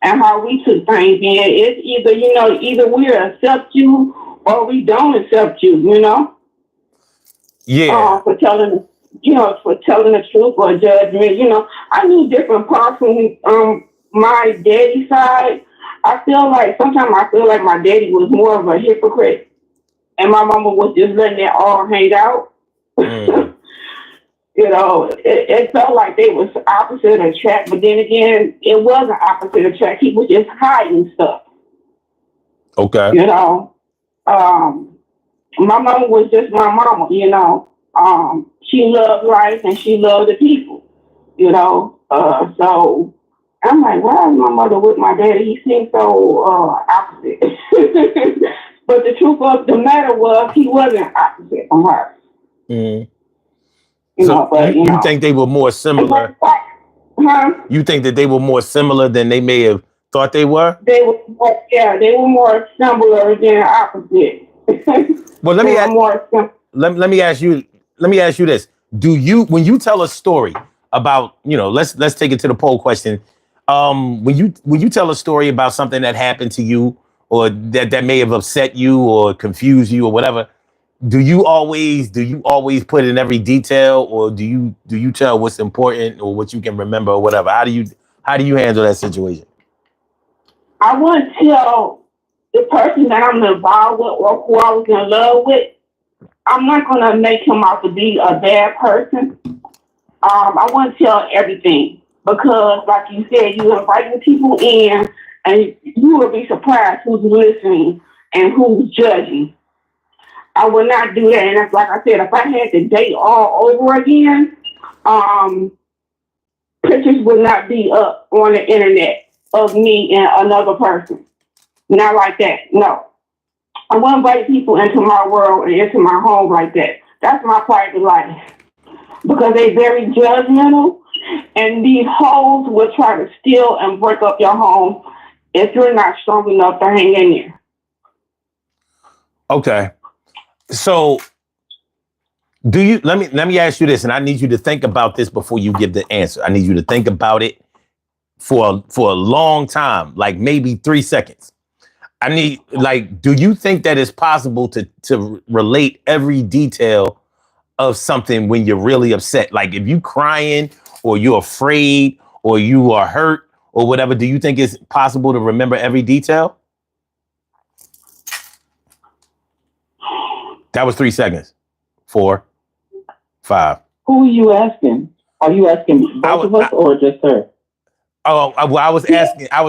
and how we took things in. It's either we accept you or we don't accept you. Yeah. For telling the truth or judgment. I knew different parts from my daddy's side. Sometimes I feel like my daddy was more of a hypocrite. And my mama was just letting it all hang out. It felt like they was opposite attract, but then again, it wasn't opposite attract. He was just hiding stuff. Okay. My mama was just my mama. She loved life and she loved the people. So I'm like, why is my mother with my daddy? He seems so opposite. But the truth of the matter was, he wasn't opposite from her. You think they were more similar? Huh? You think that they were more similar than they may have thought they were? They were more similar than opposite. Well, let me ask you this. When you tell a story about, let's take it to the poll question. When you tell a story about something that happened to you or that may have upset you or confused you or whatever, do you always put in every detail, or do you tell what's important or what you can remember or whatever? How do you handle that situation? I want to tell the person that I'm involved with or who I was in love with. I'm not going to make him out to be a bad person. I want to tell everything because, like you said, you're inviting people in, and you will be surprised who's listening and who's judging. I would not do that. And that's like I said, if I had to date all over again, pictures would not be up on the internet of me and another person. Not like that. No. I won't invite people into my world and into my home like that. That's my private life. Because they're very judgmental, and these hoes will try to steal and break up your home if you're not strong enough to hang in there. Okay. So Do you let me ask you this, and I need you to think about this before you give the answer. I need you to think about it for a long time, like maybe 3 seconds. I need do you think that it's possible to relate every detail of something when you're really upset? Like if you crying or you're afraid or you are hurt or whatever, do you think it's possible to remember every detail? That was 3 seconds. 4, 5. Who are you asking? Are you asking both of us or just her? Oh, well, I was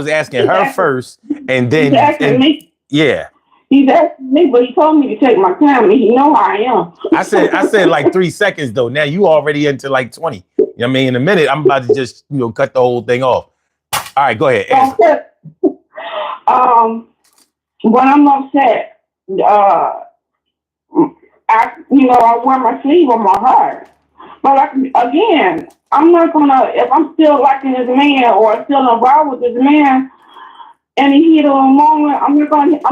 asking her first, and then He's asking me. Yeah. He's asking me, but he told me to take my time, and he know how I am. I said like 3 seconds though. Now you already into like 20. You know what I mean? In a minute, I'm about to just cut the whole thing off. All right, go ahead. Answer. When I'm upset, I wear my sleeve on my heart. But again, I'm not gonna, if I'm still liking this man or still involved with this man, and he hit a moment, I'm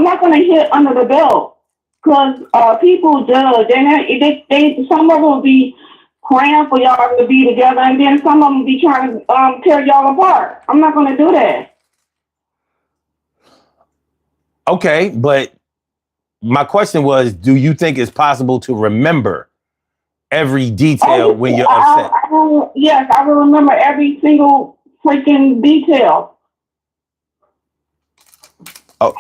not gonna hit under the belt, because people judge, and they some of them will be praying for y'all to be together, and then some of them be trying to tear y'all apart. I'm not gonna do that. Okay, but my question was, do you think it's possible to remember every detail when you're upset? Yes, I will remember every single freaking detail. Oh,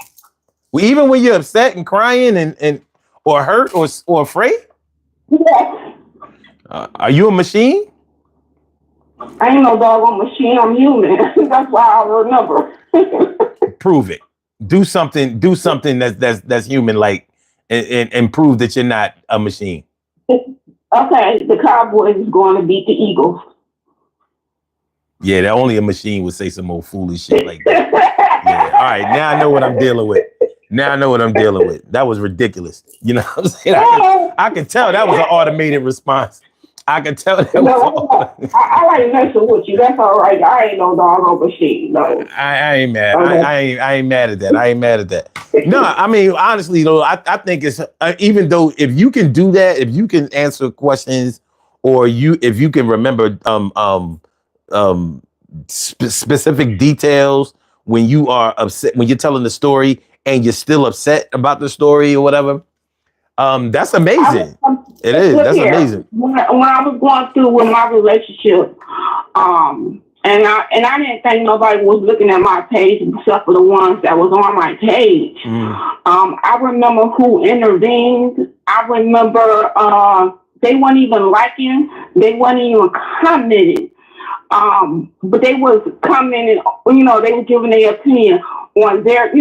well, even when you're upset and crying and or hurt or afraid? Yes. Are you a machine? I ain't no doggone machine. I'm human. That's why I remember. Prove it. Do something that's human, like, and prove that you're not a machine. Okay, the Cowboys is going to beat the Eagles. Yeah, that only a machine would say some more foolish shit like that. Yeah. All right, now I know what I'm dealing with. That was ridiculous. You know what I'm saying? I can tell that was an automated response. I can tell that was I like messing with you. That's all right. I ain't no doggone machine. No. I ain't mad. Okay. I ain't mad at that. No, I mean, honestly, though, I think it's even though if you can do that, if you can answer questions, or if you can remember specific details when you are upset, when you're telling the story and you're still upset about the story or whatever, that's amazing. It is. That's amazing. When I was going through with my relationship, and I didn't think nobody was looking at my page except for the ones that was on my page. I remember who intervened. I remember they weren't even liking, they weren't even commenting. But they was commenting, they were giving their opinion on their,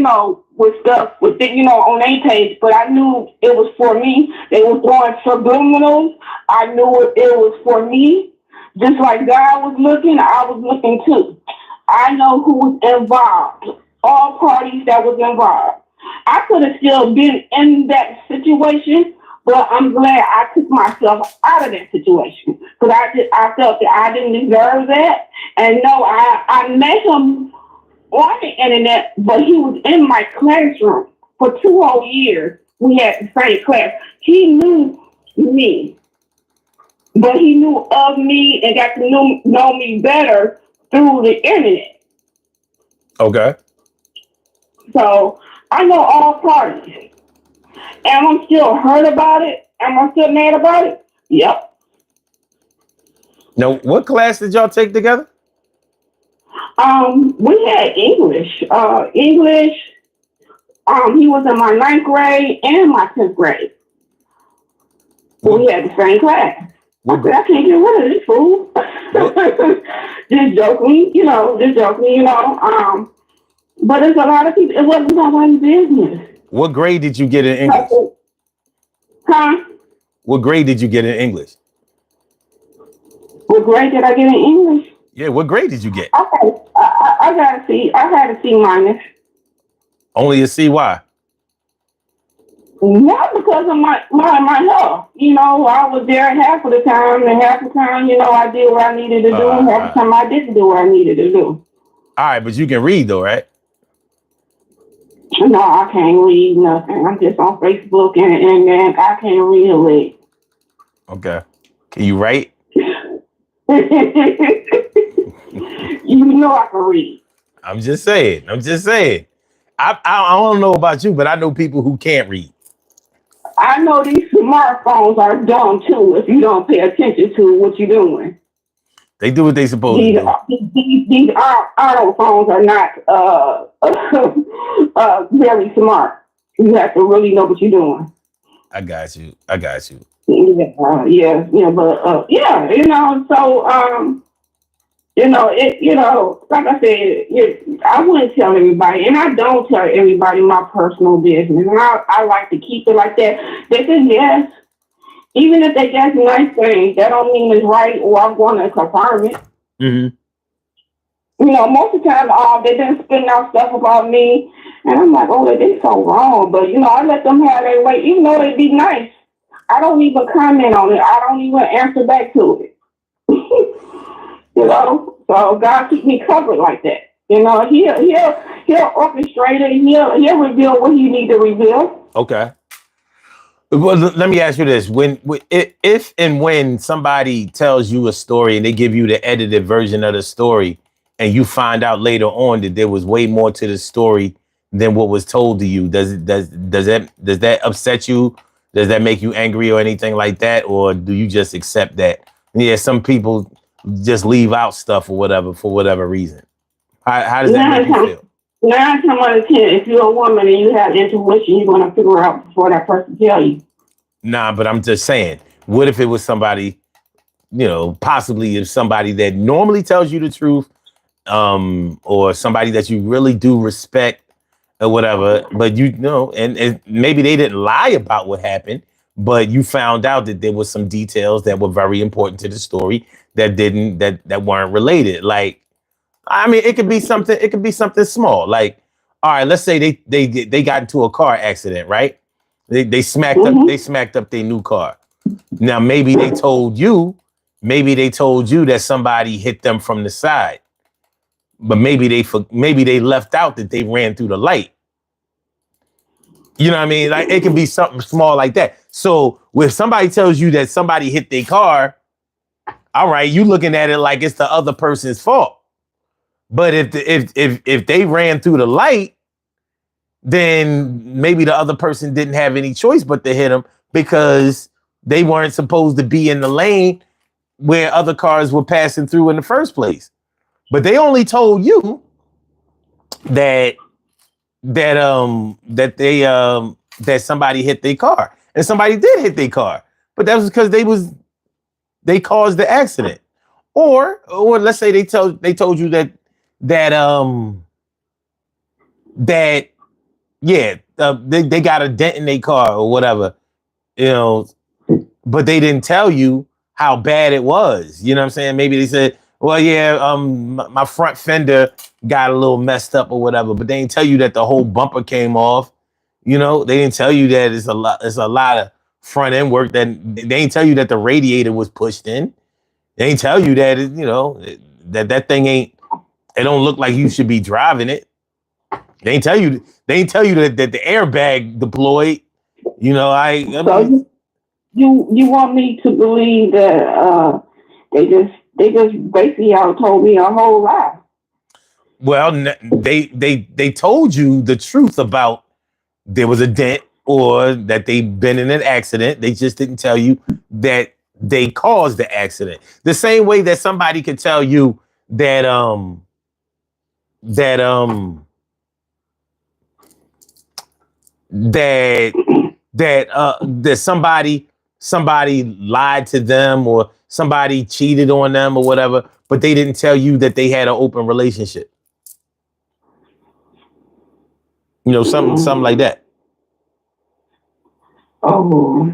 with stuff with on their page. But I knew it was for me. They were throwing subliminals. I knew it was for me. Just like God was looking, I was looking too. I know who was involved. All parties that was involved. I could have still been in that situation, but I'm glad I took myself out of that situation, because I felt that I didn't deserve that. And no, I met him on the internet, but he was in my classroom for 2 whole years. We had the same class. He knew me, but he knew of me and got to know me better through the internet. Okay. So I know all parties. Am I still hurt about it? Am I still mad about it? Yep. Now, what class did y'all take together? We had English. English. He was in my 9th grade and my 10th grade. We had the same class. I can't get rid of this fool. Just joking, But there's a lot of people. It wasn't nobody's business. What grade did you get in English? Huh? What grade did you get in English? What grade did I get in English? Yeah, what grade did you get? Okay, I got a C. I had a C minus. Only a C? Why? Not because of my health. I was there half of the time, and half the time, I did what I needed to do, and half the time I didn't do what I needed to do. All right, but you can read though, right? No, I can't read nothing. I'm just on Facebook and I can't read a lick. Okay. Can you write? You know I can read. I'm just saying. I'm just saying. I don't know about you, but I know people who can't read. I know these smartphones are dumb too if you don't pay attention to what you're doing. They do what they supposed to These do. these auto phones are not very smart. You have to really know what you're doing. I got you. I got you. Yeah, but yeah, like I said, I wouldn't tell everybody, and I don't tell everybody my personal business, and I like to keep it like that. They can guess, even if they guess nice things, that don't mean it's right, or I'm going to confirm it. Mm-hmm. Most of the time, they've been spitting out stuff about me, and I'm like, oh, they so wrong, but I let them have their way, even though they be nice. I don't even comment on it. I don't even answer back to it. So God keep me covered like that. He'll orchestrate it. He'll reveal what he need to reveal. Okay. Well, let me ask you this: if and when somebody tells you a story and they give you the edited version of the story, and you find out later on that there was way more to the story than what was told to you, does that upset you? Does that make you angry or anything like that, or do you just accept that? Yeah, some people just leave out stuff or whatever for whatever reason. How does that make you feel? 9 times out of 10, if you're a woman and you have intuition, you're going to figure out before that person tell you. Nah, but I'm just saying, what if it was somebody, possibly if somebody that normally tells you the truth, or somebody that you really do respect or whatever, but and maybe they didn't lie about what happened, but you found out that there was some details that were very important to the story that weren't related. Like, I mean, it could be something small. Like, all right, let's say they got into a car accident, right? They smacked up their new car. Now maybe they told you that somebody hit them from the side, but maybe they left out that they ran through the light. You know what I mean? Like, it can be something small like that. So if somebody tells you that somebody hit their car, all right, you looking at it like it's the other person's fault. But if they ran through the light, then maybe the other person didn't have any choice but to hit them because they weren't supposed to be in the lane where other cars were passing through in the first place. But they only told you that that somebody hit their car, and somebody did hit their car, but that was because they caused the accident. Or let's say they told you that they got a dent in their car or whatever, but they didn't tell you how bad it was. You know what I'm saying? Maybe they said, well, yeah, my front fender got a little messed up or whatever, but they didn't tell you that the whole bumper came off. They didn't tell you that it's a lot of front end work. That they didn't tell you that the radiator was pushed in. They ain't tell you that that thing ain't. It don't look like you should be driving it. They ain't tell you that the airbag deployed. So you want me to believe that they just basically told me a whole lie? Well, they told you the truth about there was a dent or that they've been in an accident. They just didn't tell you that they caused the accident. The same way that somebody could tell you that that somebody lied to them or somebody cheated on them or whatever, but they didn't tell you that they had an open relationship. Something like that. Oh.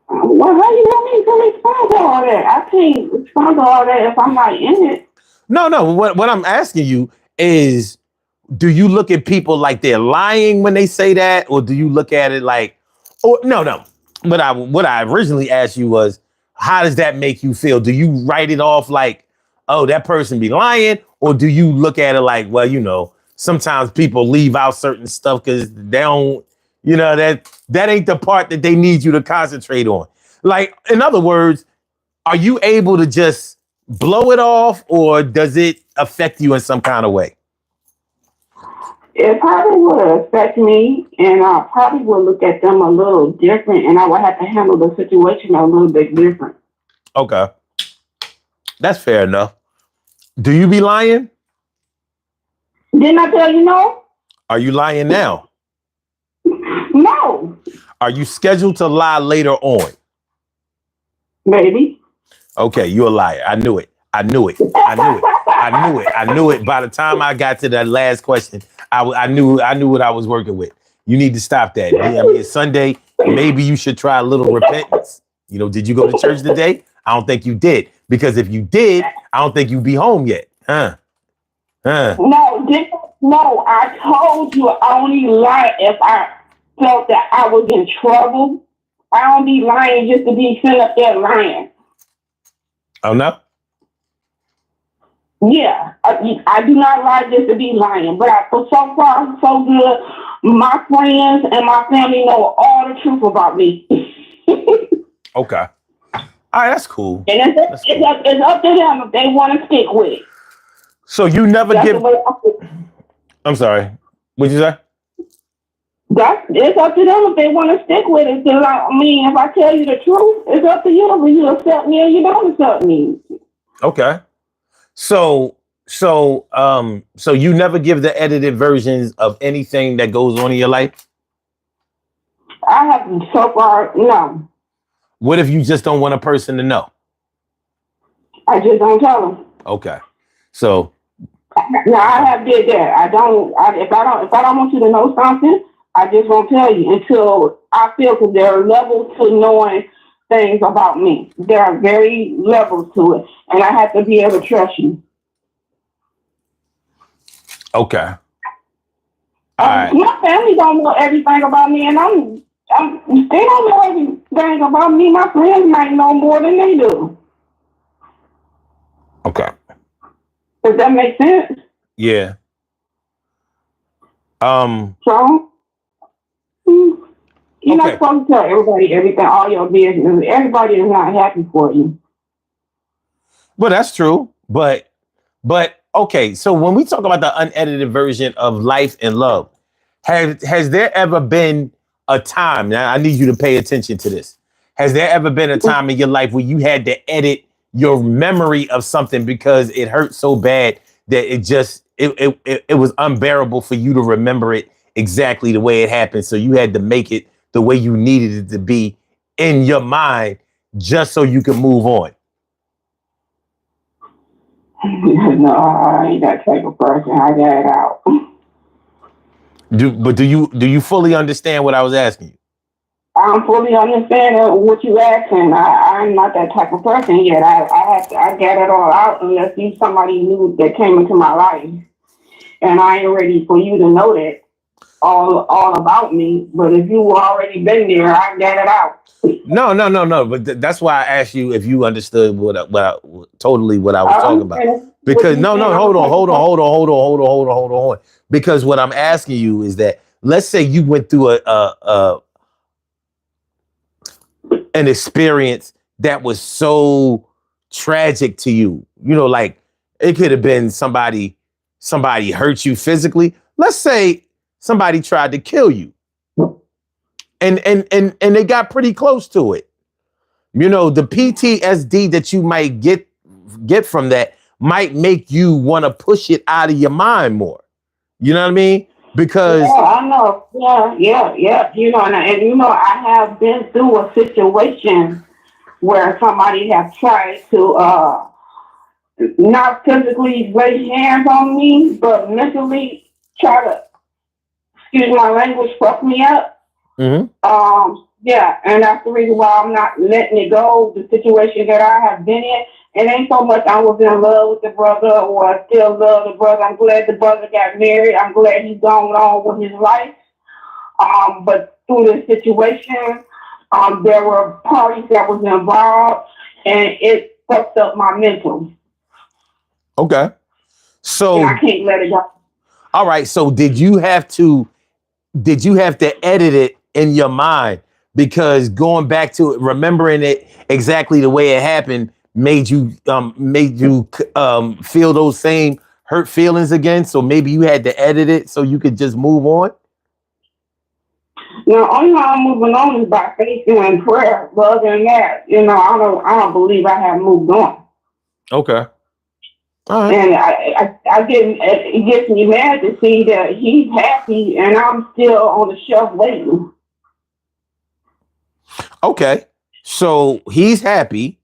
Well, how you want me to respond to all that? I can't respond to all that if I'm not in it. No. What I'm asking you is, do you look at people like they're lying when they say that, or do you look at it like, oh no? What I originally asked you was, how does that make you feel? Do you write it off like, oh, that person be lying, or do you look at it like, well, sometimes people leave out certain stuff because they don't, that ain't the part that they need you to concentrate on. Like, in other words, are you able to just blow it off, or does it affect you in some kind of way? It probably would affect me, and I probably would look at them a little different, and I would have to handle the situation a little bit different. Okay, that's fair enough. Do you be lying? Didn't I tell you no? Are you lying now? No, Are you scheduled to lie later on? maybe. Okay, you're a liar. I knew it. I knew it. I knew it. I knew it. I knew it. By the time I got to that last question, I knew what I was working with. You need to stop that. I mean, it's Sunday. Maybe you should try a little repentance. You know, did you go to church today? I don't think you did. Because if you did, I don't think you'd be home yet. Huh? No, I told you I only lie if I felt that I was in trouble. I don't be lying just to be sitting up there lying. Oh, no? Yeah, I do not lie just to be lying. But for so far, so good. My friends and my family know all the truth about me. Okay. All right, that's cool. And it's up to them if they want to stick with it. So you never That's give... I'm sorry. What'd you say? It's up to them if they want to stick with it. I mean, if I tell you the truth, it's up to you if you accept me or you don't accept me. Okay. So you never give the edited versions of anything that goes on in your life? I have so far, no. What if you just don't want a person to know? I just don't tell them. Okay. So no, I have did that. If I don't want you to know something, I just won't tell you until I feel, because there are levels to knowing things about me. There are very levels to it, and I have to be able to trust you. okay. All right. My family don't know everything about me, and they don't know everything about me. My friends might know more than they do. Okay. Does that make sense? Yeah. So, you're not supposed to tell everybody everything, all your business. Everybody is not happy for you. Well, that's true. But okay, so when we talk about the unedited version of life and love, has there ever been a time, now I need you to pay attention to this. Has there ever been a time in your life where you had to edit your memory of something because it hurt so bad that it was unbearable for you to remember it exactly the way it happened? So you had to make it the way you needed it to be in your mind just so you could move on. No, I ain't that type of person. I got it out. Do you fully understand what I was asking you? I'm fully understanding what you asking. I'm not that type of person yet. I get it all out unless you somebody new that came into my life, and I ain't ready for you to know that all about me. But if you already been there, I get it out. No. But that's why I asked you if you understood what I was talking about. Because hold on. Because what I'm asking you is that, let's say you went through an experience that was so tragic to you. You know, like it could have been somebody hurt you physically. Let's say somebody tried to kill you. And they got pretty close to it. You know, the PTSD that you might get from that might make you want to push it out of your mind more. You know what I mean? Because I know. Yeah. You know, and I have been through a situation where somebody have tried to not physically lay hands on me, but mentally try to, excuse my language, fuck me up. Mm-hmm. Yeah, and that's the reason why I'm not letting it go. The situation that I have been in, it ain't so much I was in love with the brother or I still love the brother. I'm glad the brother got married. I'm glad he's gone on with his life. But through this situation, there were parties that was involved, and it fucked up my mental. Okay. So and I can't let it go. All right. So did you have to edit it in your mind because going back to it, remembering it exactly the way it happened made you feel those same hurt feelings again. So maybe you had to edit it so you could just move on. Only how I'm moving on is by faith and prayer. But other than that, I don't believe I have moved on. Okay. All right. And it gets me mad to see that he's happy and I'm still on the shelf waiting. Okay. So he's happy.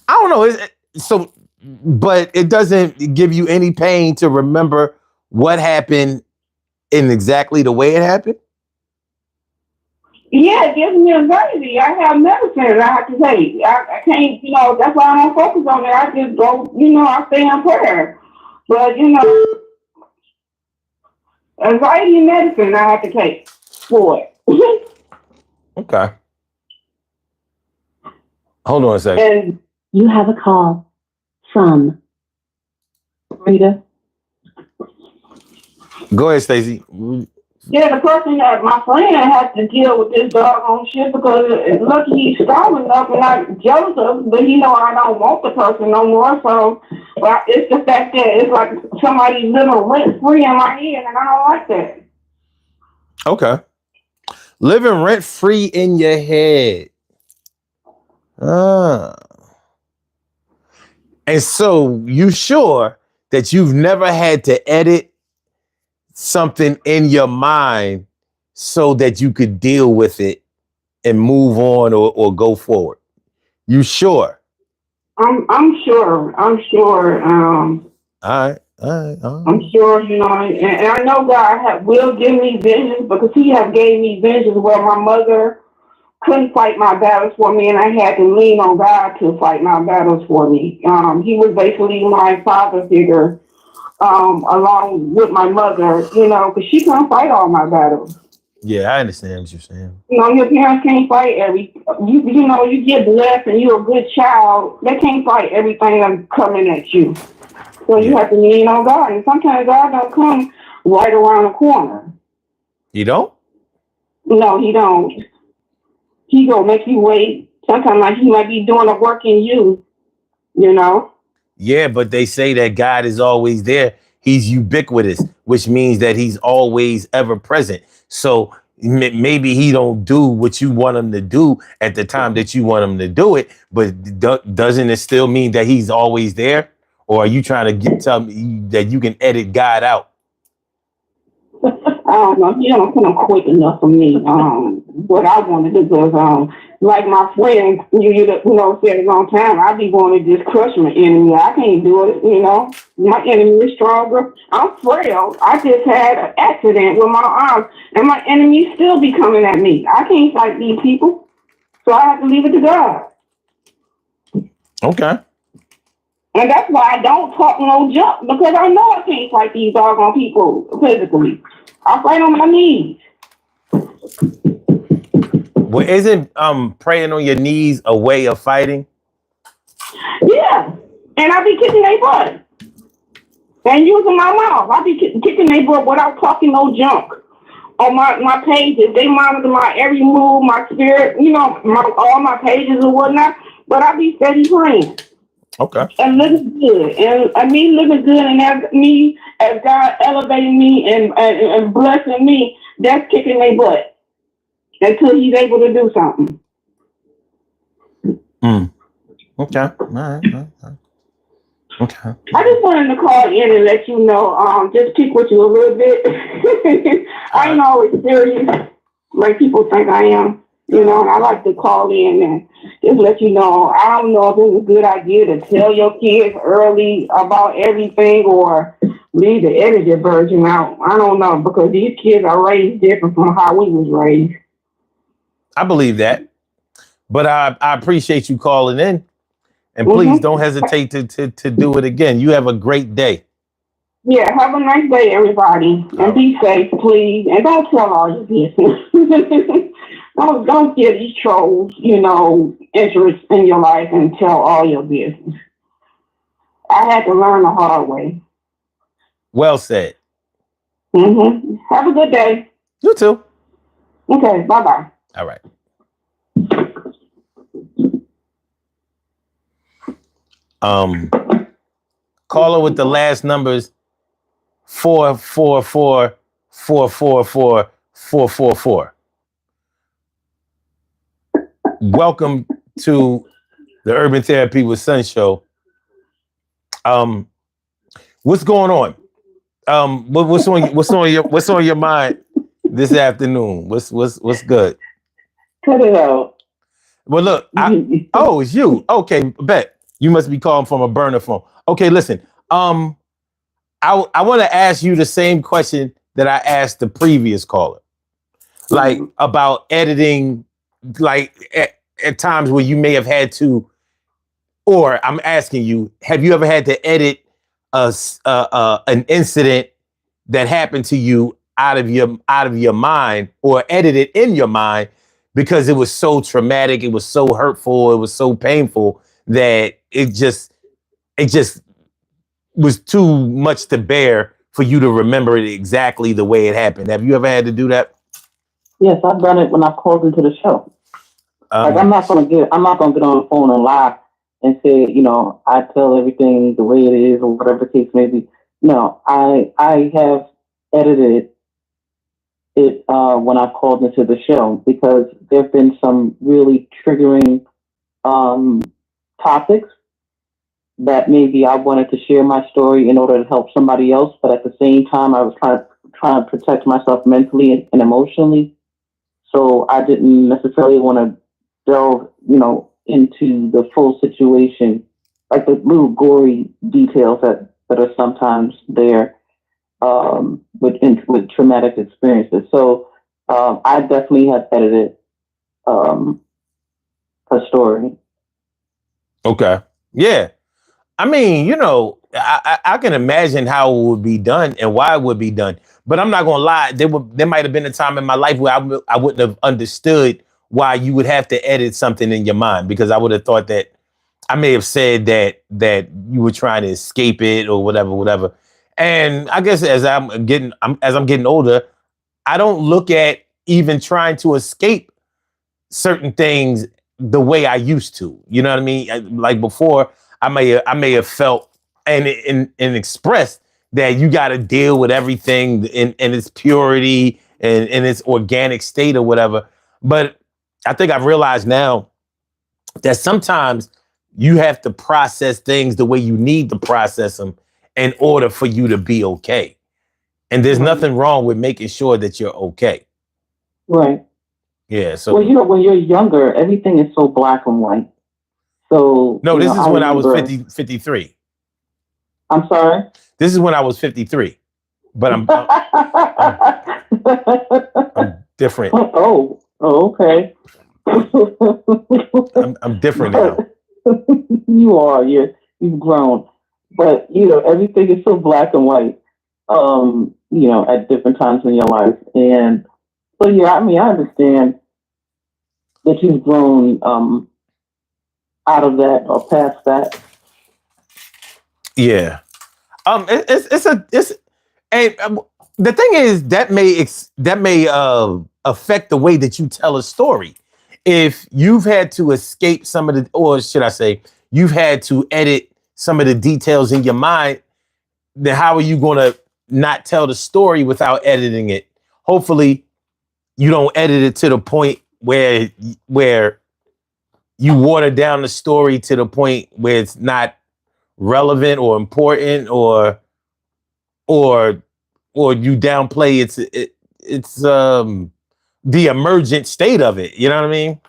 I don't know. But it doesn't give you any pain to remember what happened in exactly the way it happened. Yeah, it gives me anxiety. I have medicine I have to take. I can't, that's why I don't focus on it. I just go, I stay in prayer. But, anxiety medicine I have to take for it. Okay. Hold on a second. And you have a call from Rita. Go ahead, Stacey. Yeah, the person that my friend has to deal with this doggone shit because look, he's strong enough and not jealous of, but I don't want the person no more. So, but it's the fact that it's like somebody living rent free in my head, and I don't like that. Okay. Living rent free in your head. And so you sure that you've never had to edit something in your mind so that you could deal with it and move on or go forward? You sure? I'm sure. I'm sure. All right. I'm sure, and I know God will give me visions because He have gave me visions where my mother couldn't fight my battles for me, and I had to lean on God to fight my battles for me. He was basically my father figure, along with my mother, because she couldn't fight all my battles. Yeah, I understand what you're saying. Your parents can't fight you get blessed and you're a good child. They can't fight everything that's coming at you. So you have to lean on God. And sometimes God don't come right around the corner. You don't? No, He don't. He gonna make you wait. Sometimes like He might be doing the work in you, Yeah, but they say that God is always there. He's ubiquitous, which means that He's always ever present. So maybe He don't do what you want Him to do at the time that you want Him to do it, but doesn't it still mean that He's always there? Or are you trying to tell me that you can edit God out? I don't know. He don't come quick enough for me. What I want to do because, like my friend, said a long time, I be wanting to just crush my enemy. I can't do it. My enemy is stronger. I'm frail. I just had an accident with my arms, and my enemy still be coming at me. I can't fight these people, so I have to leave it to God. Okay. And that's why I don't talk no junk because I know I can't fight these doggone people physically. I fight on my knees. Well, isn't praying on your knees a way of fighting? Yeah, and I be kicking their butt and using my mouth. I be kicking their butt without talking no junk. On my pages, they monitor my every move, my spirit, all my pages and whatnot. But I be steady praying. Okay. And living good. And me living good and as God elevating me and blessing me, that's kicking their butt until He's able to do something. Okay. All right. Okay. I just wanted to call in and let you know, just pick with you a little bit. I ain't always serious like people think I am. And I like to call in and just let you know. I don't know if it's a good idea to tell your kids early about everything or leave the edited version out. I don't know because these kids are raised different from how we was raised. I believe that, but I appreciate you calling in, and please don't hesitate to do it again. You have a great day. Yeah, have a nice day, everybody, and be safe, please, and don't tell all your business. Don't give these trolls, interest in your life and tell all your business. I had to learn the hard way. Well said. Have a good day. You too. Okay, bye-bye. All right. Caller with the last numbers 444-444-444. Welcome to the Urban Therapy with Sun show. What's going on? What's on your mind this afternoon? What's good? Cut it out. Well, look, it's you. Okay, bet. You must be calling from a burner phone. Okay, listen. I want to ask you the same question that I asked the previous caller. Like about editing, like at times where you may have had to, or I'm asking you, have you ever had to edit an incident that happened to you out of your mind, or edit it in your mind because it was so traumatic, it was so hurtful, it was so painful that it just was too much to bear for you to remember it exactly the way it happened? Have you ever had to do that? Yes, I've done it when I've called into the show. Like I'm not gonna get on the phone and lie and say, I tell everything the way it is or whatever the case may be. No, I have edited it when I've called into the show because there have been some really triggering topics that maybe I wanted to share my story in order to help somebody else, but at the same time I was trying to protect myself mentally and emotionally. So I didn't necessarily want to delve, into the full situation, like the little gory details that are sometimes there with traumatic experiences. So I definitely have edited a story. Okay. Yeah. I mean, I can imagine how it would be done and why it would be done. But I'm not gonna lie, there might have been a time in my life where I wouldn't have understood why you would have to edit something in your mind, because I would have thought that I may have said that you were trying to escape it or whatever. And I guess as I'm getting older, I don't look at even trying to escape certain things the way I used to. You know what I mean? Like before, I may have felt and expressed that you got to deal with everything in its purity and in its organic state or whatever. But I think I've realized now that sometimes you have to process things the way you need to process them in order for you to be okay. And there's nothing wrong with making sure that you're okay. Right. Yeah. So when you're younger, everything is so black and white. So no, this is when I was 53. I'm sorry? This is when I was 53. But I'm different. Oh, okay. I'm different now. You are. You've grown. But, everything is so black and white, at different times in your life. And so, yeah, I mean, I understand that you've grown out of that or past that. Yeah. The thing is that may affect the way that you tell a story. If you've had to escape some of the, or should I say, you've had to edit some of the details in your mind, then how are you going to not tell the story without editing it? Hopefully, you don't edit it to the point where you water down the story to the point where it's not relevant or important, or you downplay it's the emergent state of it. You know what I mean?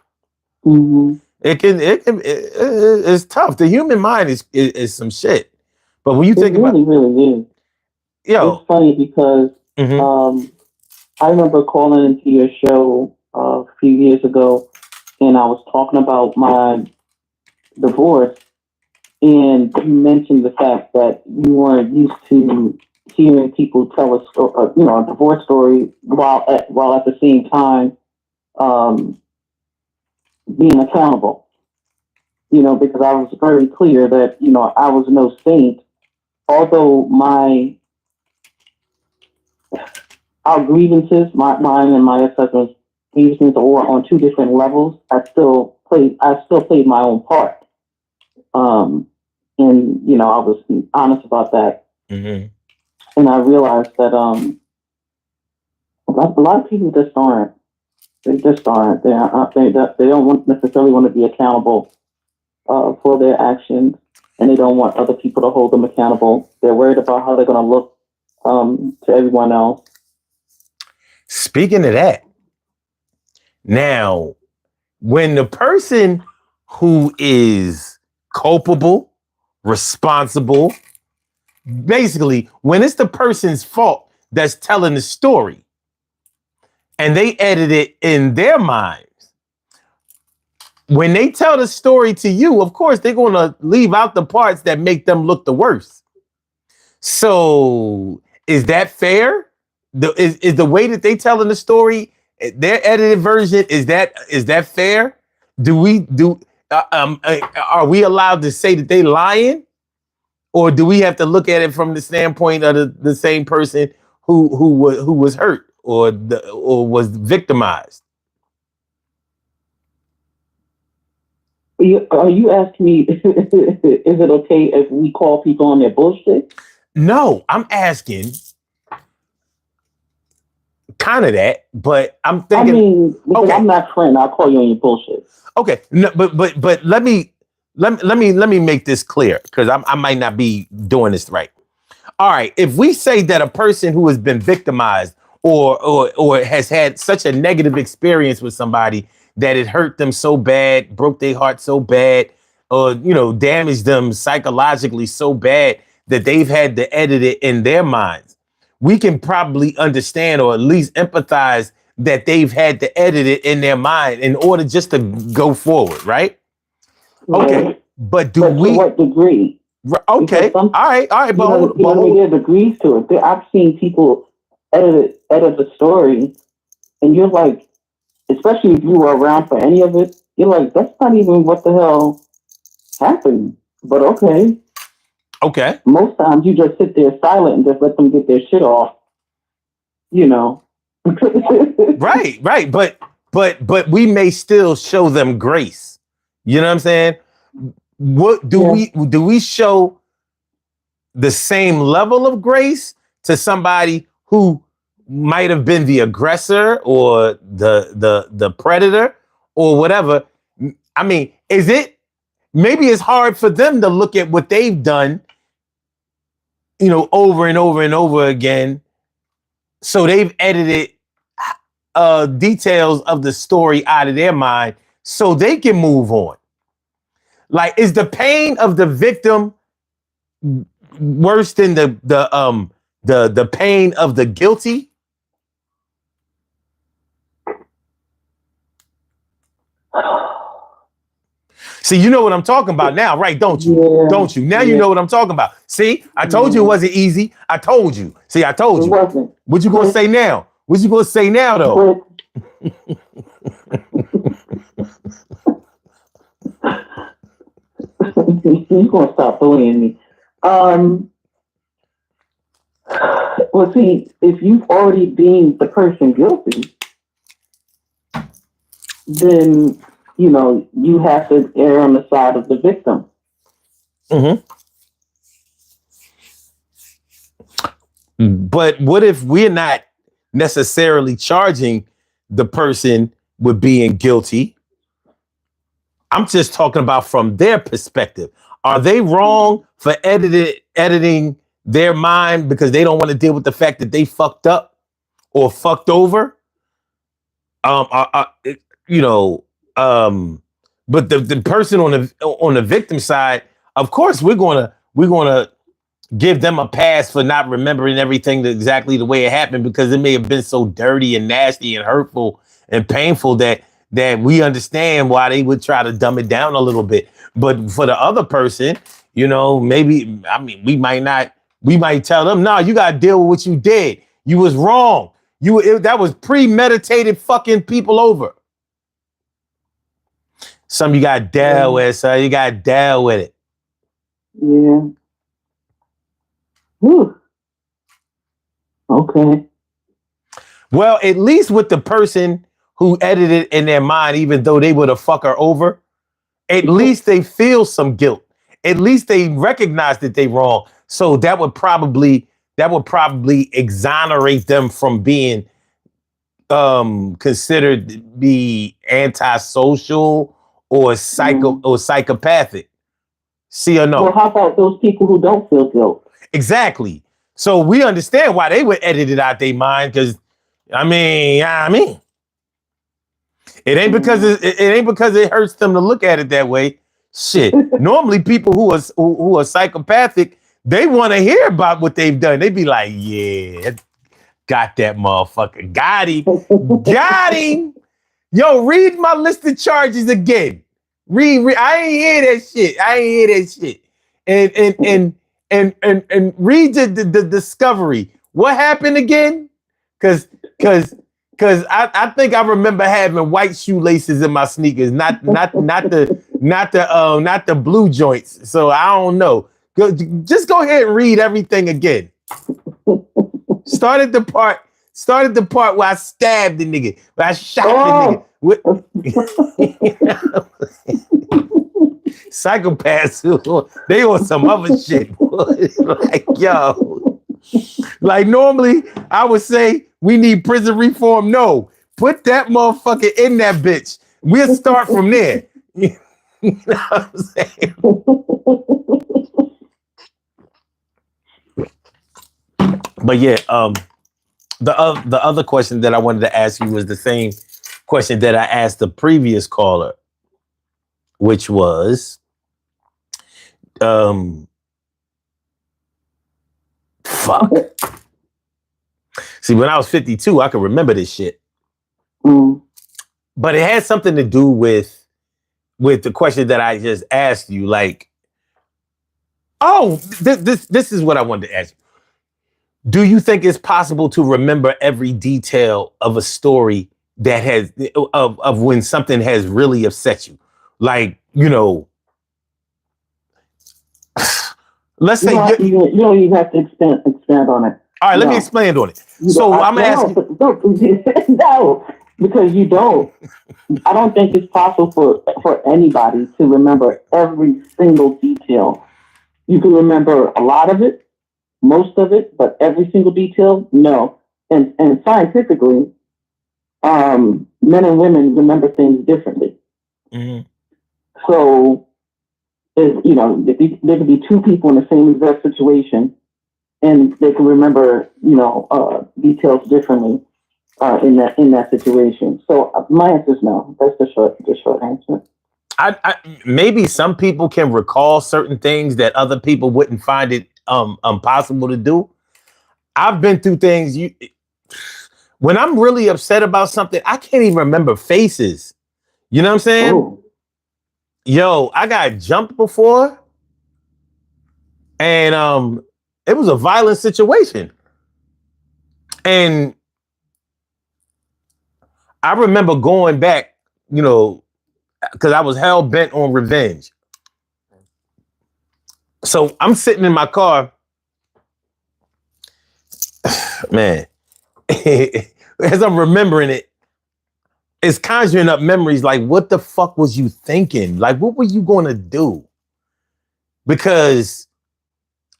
Mm-hmm. It's tough. The human mind is some shit. But when you think really, about, really is. It's funny because I remember calling into your show a few years ago, and I was talking about my divorce, and you mentioned the fact that you weren't used to hearing people tell a story, a divorce story, while at the same time being accountable. Because I was very clear that I was no saint, although our grievances, mine and my ex-husband's or on two different levels. I still played my own part. And I was honest about that. Mm-hmm. And I realized that a lot of people just aren't. They just aren't. They don't necessarily want to be accountable for their actions, and they don't want other people to hold them accountable. They're worried about how they're going to look to everyone else. Speaking of that, now, when the person who is culpable, responsible, basically, when it's the person's fault that's telling the story and they edit it in their minds, when they tell the story to you, of course, they're going to leave out the parts that make them look the worst. So is that fair? Is the way that they telling the story, their edited version, is that fair? Are we allowed to say that they lying, or do we have to look at it from the standpoint of the same person who was hurt or was victimized? Are you asking me, is it okay if we call people on their bullshit? No, I'm asking kind of that, but I'm thinking. I mean, because okay. I'm not friend. I'll call you on your bullshit. Okay, no, but let me make this clear, because I might not be doing this right. All right, if we say that a person who has been victimized or has had such a negative experience with somebody that it hurt them so bad, broke their heart so bad, or damaged them psychologically so bad that they've had to edit it in their minds, we can probably understand or at least empathize that they've had to edit it in their mind in order just to go forward, right? Okay, but to what degree? Okay, all right, but there are degrees to it. I've seen people edit the story, and you're like, especially if you were around for any of it, you're like, that's not even what the hell happened. But okay. Most times you just sit there silent and just let them get their shit off. Right. But we may still show them grace. You know what I'm saying? What do we show the same level of grace to somebody who might have been the aggressor or the predator or whatever? I mean, maybe it's hard for them to look at what they've done, over and over and over again. So they've edited details of the story out of their mind so they can move on. Like, is the pain of the victim worse than the pain of the guilty? See, you know what I'm talking about now, right? Don't you? Yeah. Don't you? Now you know what I'm talking about. See, I told you it wasn't easy. I told you. See, I told you. It wasn't. What you gonna say now? What you gonna say now, though? You're gonna stop bullying me. Well, see, if you've already deemed the person guilty, then you have to err on the side of the victim. Mm-hmm. But what if we're not necessarily charging the person with being guilty? I'm just talking about from their perspective. Are they wrong for editing their mind because they don't want to deal with the fact that they fucked up or fucked over? But the person on the victim side, of course, we're gonna give them a pass for not remembering everything exactly the way it happened, because it may have been so dirty and nasty and hurtful and painful that we understand why they would try to dumb it down a little bit. But for the other person, maybe, we might tell them, no, you got to deal with what you did. You was wrong. That was premeditated fucking people over. You got to deal with, so you got to deal with it. Yeah. Whew. Okay. Well, at least with the person who edited in their mind, even though they would have fuck her over, at least they feel some guilt. At least they recognize that they wrong. So that would probably exonerate them from being considered to be antisocial or psychopathic. See or no? Well, how about those people who don't feel guilt? Exactly. So we understand why they would edit it out their mind, because I mean, it ain't because it ain't because it hurts them to look at it that way. Shit. Normally people who are psychopathic, they want to hear about what they've done. They be like, yeah, got that motherfucker. Got him. Got him. Yo, read my list of charges again. Read. I ain't hear that shit. And read the discovery. What happened again? Cause I think I remember having white shoelaces in my sneakers, not the blue joints. So I don't know. Just go ahead and read everything again. Started the part where I stabbed the nigga, where I shot the nigga. Psychopaths, they on some other shit. Like, yo. Like normally I would say we need prison reform. No, put that motherfucker in that bitch. We'll start from there. You know what I'm saying? But yeah, the other question that I wanted to ask you was the same question that I asked the previous caller, which was, fuck. See, when I was 52, I could remember this shit. But it had something to do with the question that I just asked you. Like, this is what I wanted to ask you. Do you think it's possible to remember every detail of a story that has of when something has really upset you? Like, you know, let's say you don't even have to expand on it. All right, let me expand on it. So I'm asking. No, because you don't. I don't think it's possible for anybody to remember every single detail. You can remember a lot of it, most of it, but every single detail, no. And scientifically, men and women remember things differently. Mm-hmm. So, there could be two people in the same exact situation, and they can remember, details differently in that situation. So my answer is no. That's the short answer. I maybe some people can recall certain things that other people wouldn't find it impossible to do. I've been through things. When I'm really upset about something, I can't even remember faces. You know what I'm saying? Ooh. Yo, I got jumped before, and it was a violent situation. And I remember going back, because I was hell bent on revenge. So I'm sitting in my car, man, as I'm remembering it, it's conjuring up memories like, what the fuck was you thinking? Like, what were you going to do? Because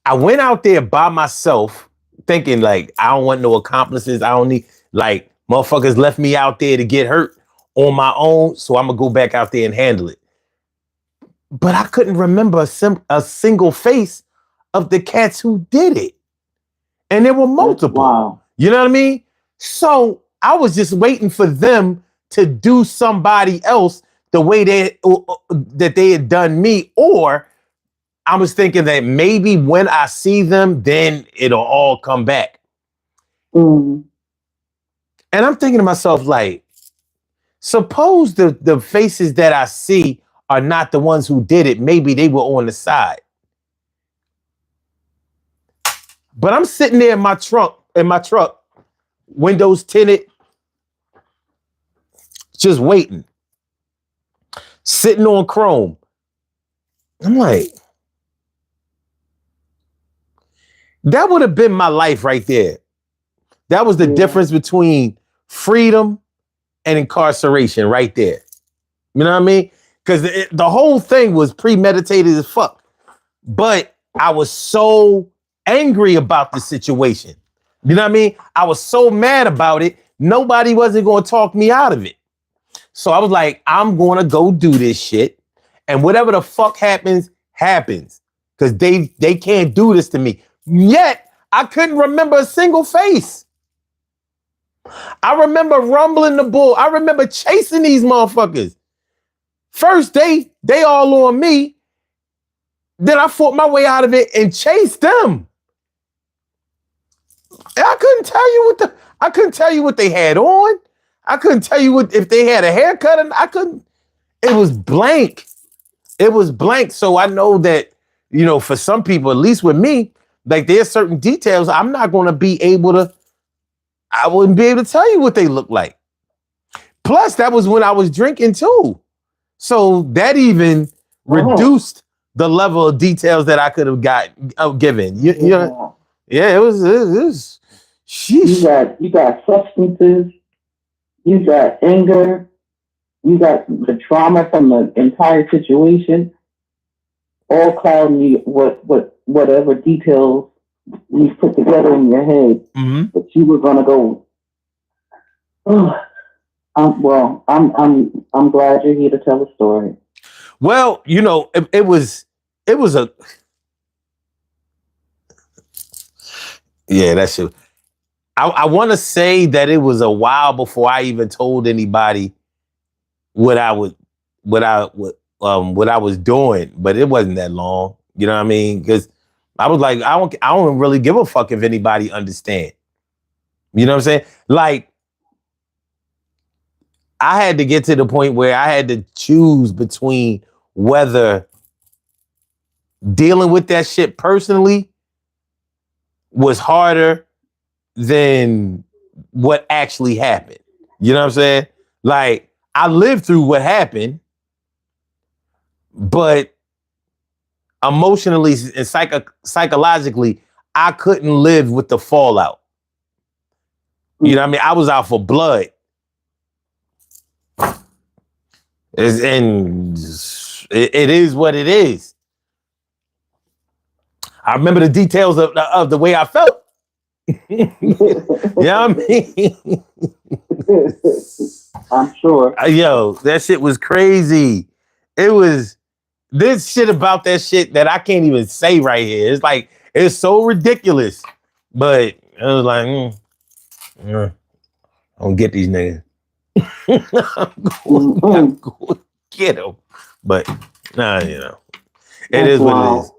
I went out there by myself thinking, like, I don't want no accomplices. I don't need, like, motherfuckers left me out there to get hurt on my own, so I'm going to go back out there and handle it. But I couldn't remember a single face of the cats who did it. And there were multiple. Wow. You know what I mean? So I was just waiting for them to do somebody else the way that they had done me. Or I was thinking that maybe when I see them, then it'll all come back. Mm. And I'm thinking to myself, like, suppose the faces that I see are not the ones who did it. Maybe they were on the side. But I'm sitting there in my truck, windows tinted, just waiting, sitting on chrome. I'm like, that would have been my life right there. That was the difference between freedom and incarceration right there. You know what I mean? Because the whole thing was premeditated as fuck. But I was so angry about the situation. You know what I mean? I was so mad about it. Nobody wasn't going to talk me out of it. So I was like, I'm going to go do this shit. And whatever the fuck happens, happens. Because they can't do this to me. Yet, I couldn't remember a single face. I remember rumbling the bull. I remember chasing these motherfuckers. First, they all on me. Then I fought my way out of it and chased them. And I couldn't tell you what they had on. I couldn't tell you if they had a haircut, and I couldn't. It was blank. It was blank. So I know that, for some people, at least with me, like there's certain details I wouldn't be able to tell you what they look like. Plus, that was when I was drinking too. So that even reduced the level of details that I could have given. You know, it was sheesh. You got substances, you got anger, you got the trauma from the entire situation, all clouding you whatever details you put together in your head that you were gonna go. Oh, I'm glad you're here to tell the story. Well, it was a that shit. I want to say that it was a while before I even told anybody what I was doing, but it wasn't that long. You know what I mean? Because I was like, I don't really give a fuck if anybody understand. You know what I'm saying? Like, I had to get to the point where I had to choose between whether dealing with that shit personally was harder than what actually happened. You know what I'm saying? Like, I lived through what happened, but emotionally and psychologically, I couldn't live with the fallout. You know what I mean? I was out for blood. And it is what it is. I remember the details of the way I felt. You know what I mean? I'm sure. Yo, that shit was crazy. It was this shit about that shit that I can't even say right here. It's like, it's so ridiculous. But it was like, I don't get these niggas. I'm going to get them. But, it is what it is.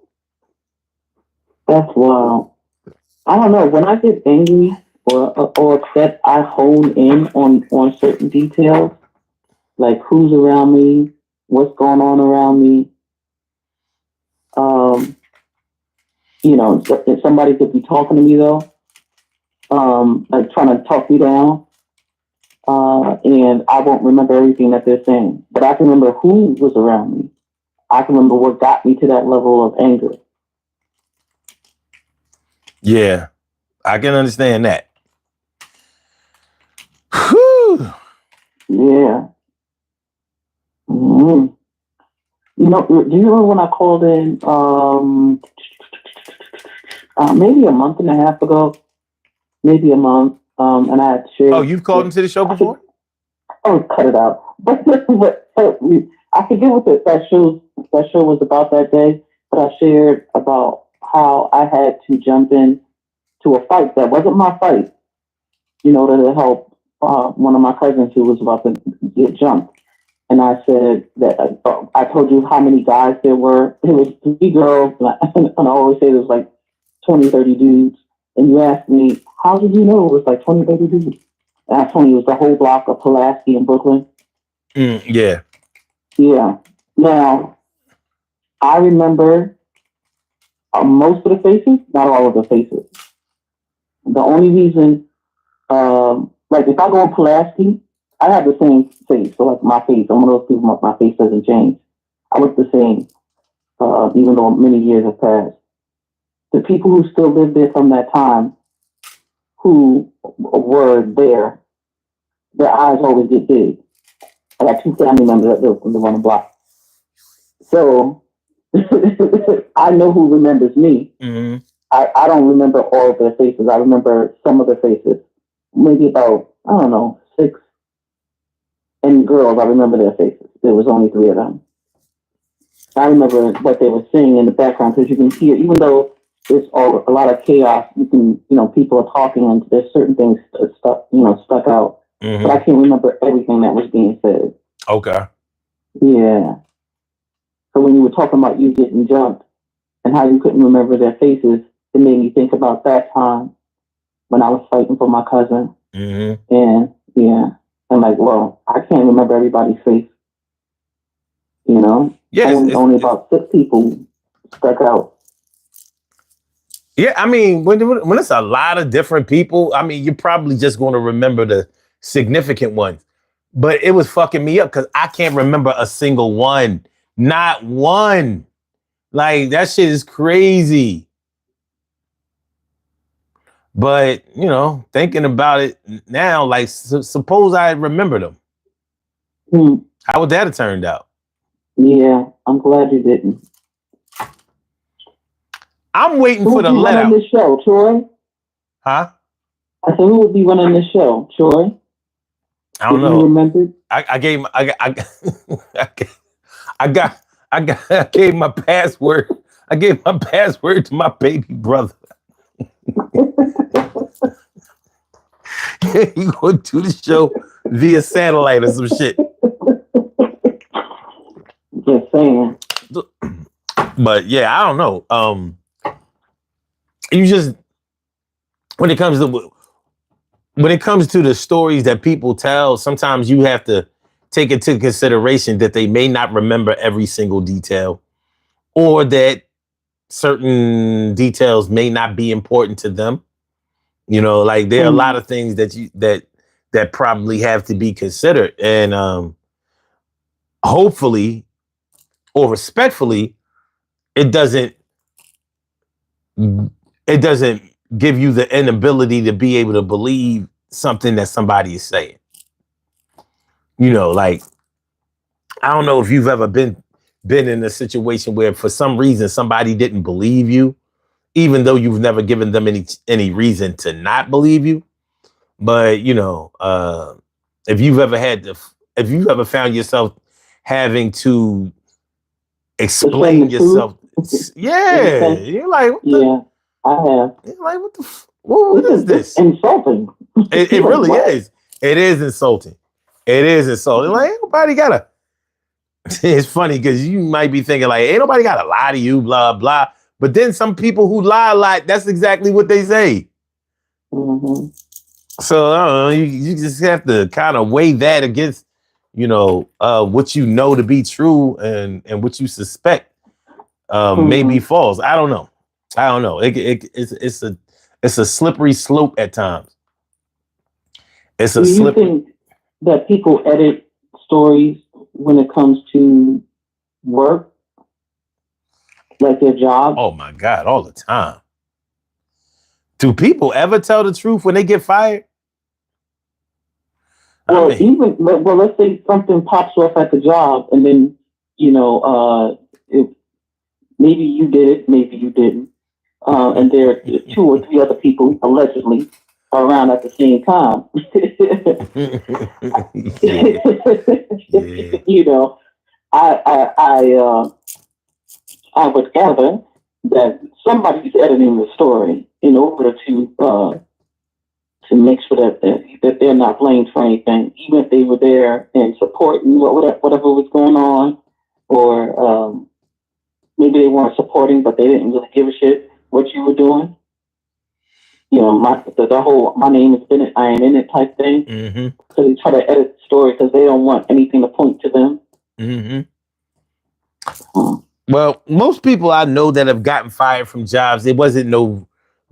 That's wild. I don't know. When I get angry or upset, I hone in on certain details, like who's around me, what's going on around me. If somebody could be talking to me though, like trying to talk me down, and I won't remember everything that they're saying, but I can remember who was around me. I can remember what got me to that level of anger. Yeah, I can understand that. Whew. Yeah. Mm-hmm. Do you remember when I called in maybe a month and a half ago, maybe a month, and I had shared. Oh, you've called into the show before? Cut it out. But I forget what that show was about that day, but I shared about how I had to jump in to a fight that wasn't my fight, to help one of my cousins who was about to get jumped. And I said that I told you how many guys there were. It was 3 girls, and I always say there was like 20, 30 dudes. And you asked me, how did you know it was like 20, 30 dudes? And I told you it was the whole block of Pulaski in Brooklyn. Yeah. Yeah. Now, I remember most of the faces, not all of the faces. The only reason, like if I go in Pulaski, I have the same face. So like my face, I'm one of those people, my face doesn't change. I look the same, even though many years have passed. The people who still live there from that time, who were there, their eyes always get big. I got 2 family members that live on the block. So I know who remembers me. Mm-hmm. I don't remember all of their faces. I remember some of their faces. Maybe about, I don't know, 6. And girls, I remember their faces. There was only 3 of them. I remember what they were saying in the background because you can hear, even though there's a lot of chaos, you can, people are talking and there's certain things stuck out. Mm-hmm. But I can't remember everything that was being said. Okay. Yeah. So when you were talking about you getting jumped and how you couldn't remember their faces, it made me think about that time when I was fighting for my cousin. Mm-hmm. And yeah, I'm like, well, I can't remember everybody's face. Yeah, only about 6 people stuck out. Yeah, I mean, when it's a lot of different people, I mean, you're probably just going to remember the significant ones. But it was fucking me up because I can't remember a single one. Not one. Like, that shit is crazy. But, thinking about it now, like, suppose I remember them. How would that have turned out? Yeah, I'm glad you didn't. I'm waiting for the letter. Who would be running this show, Troy? Huh? I said, who would be running this show, Troy? I don't know. You remember? I gave my password. I gave my password to my baby brother. He gonna do the show via satellite or some shit. Just saying. But yeah, I don't know. You just when it comes to the stories that people tell, sometimes you have to take into consideration that they may not remember every single detail, or that certain details may not be important to them. Like there are a lot of things that probably have to be considered, and hopefully or respectfully, it doesn't give you the inability to be able to believe something that somebody is saying. Like, I don't know if you've ever been in a situation where for some reason somebody didn't believe you, even though you've never given them any reason to not believe you. But if you've ever found yourself having to explain yourself, yeah, you're like, yeah, I have. You're like, what is this? Insulting. It really is. It is insulting. It is insulting. Like, ain't nobody gotta. It's funny because you might be thinking like, ain't nobody gotta lie to you, blah blah. But then some people who lie a lot, that's exactly what they say. Mm-hmm. So I don't know, you just have to kind of weigh that against, what you know to be true and what you suspect may be false. I don't know. It's a slippery slope at times. Do you think that people edit stories when it comes to work, like their job? Oh my God, all the time. Do people ever tell the truth when they get fired? Well, let's say something pops off at the job, and then if maybe you did it, maybe you didn't, and there are 2 or 3 other people allegedly around at the same time. I would gather that somebody's editing the story in order to make sure that they're not blamed for anything, even if they were there and supporting whatever was going on, or maybe they weren't supporting, but they didn't really give a shit what you were doing. The whole "my name is Bennett, I am in it" type thing. Mm-hmm. So they try to edit the story because they don't want anything to point to them. Mm-hmm. Well, most people I know that have gotten fired from jobs, there wasn't no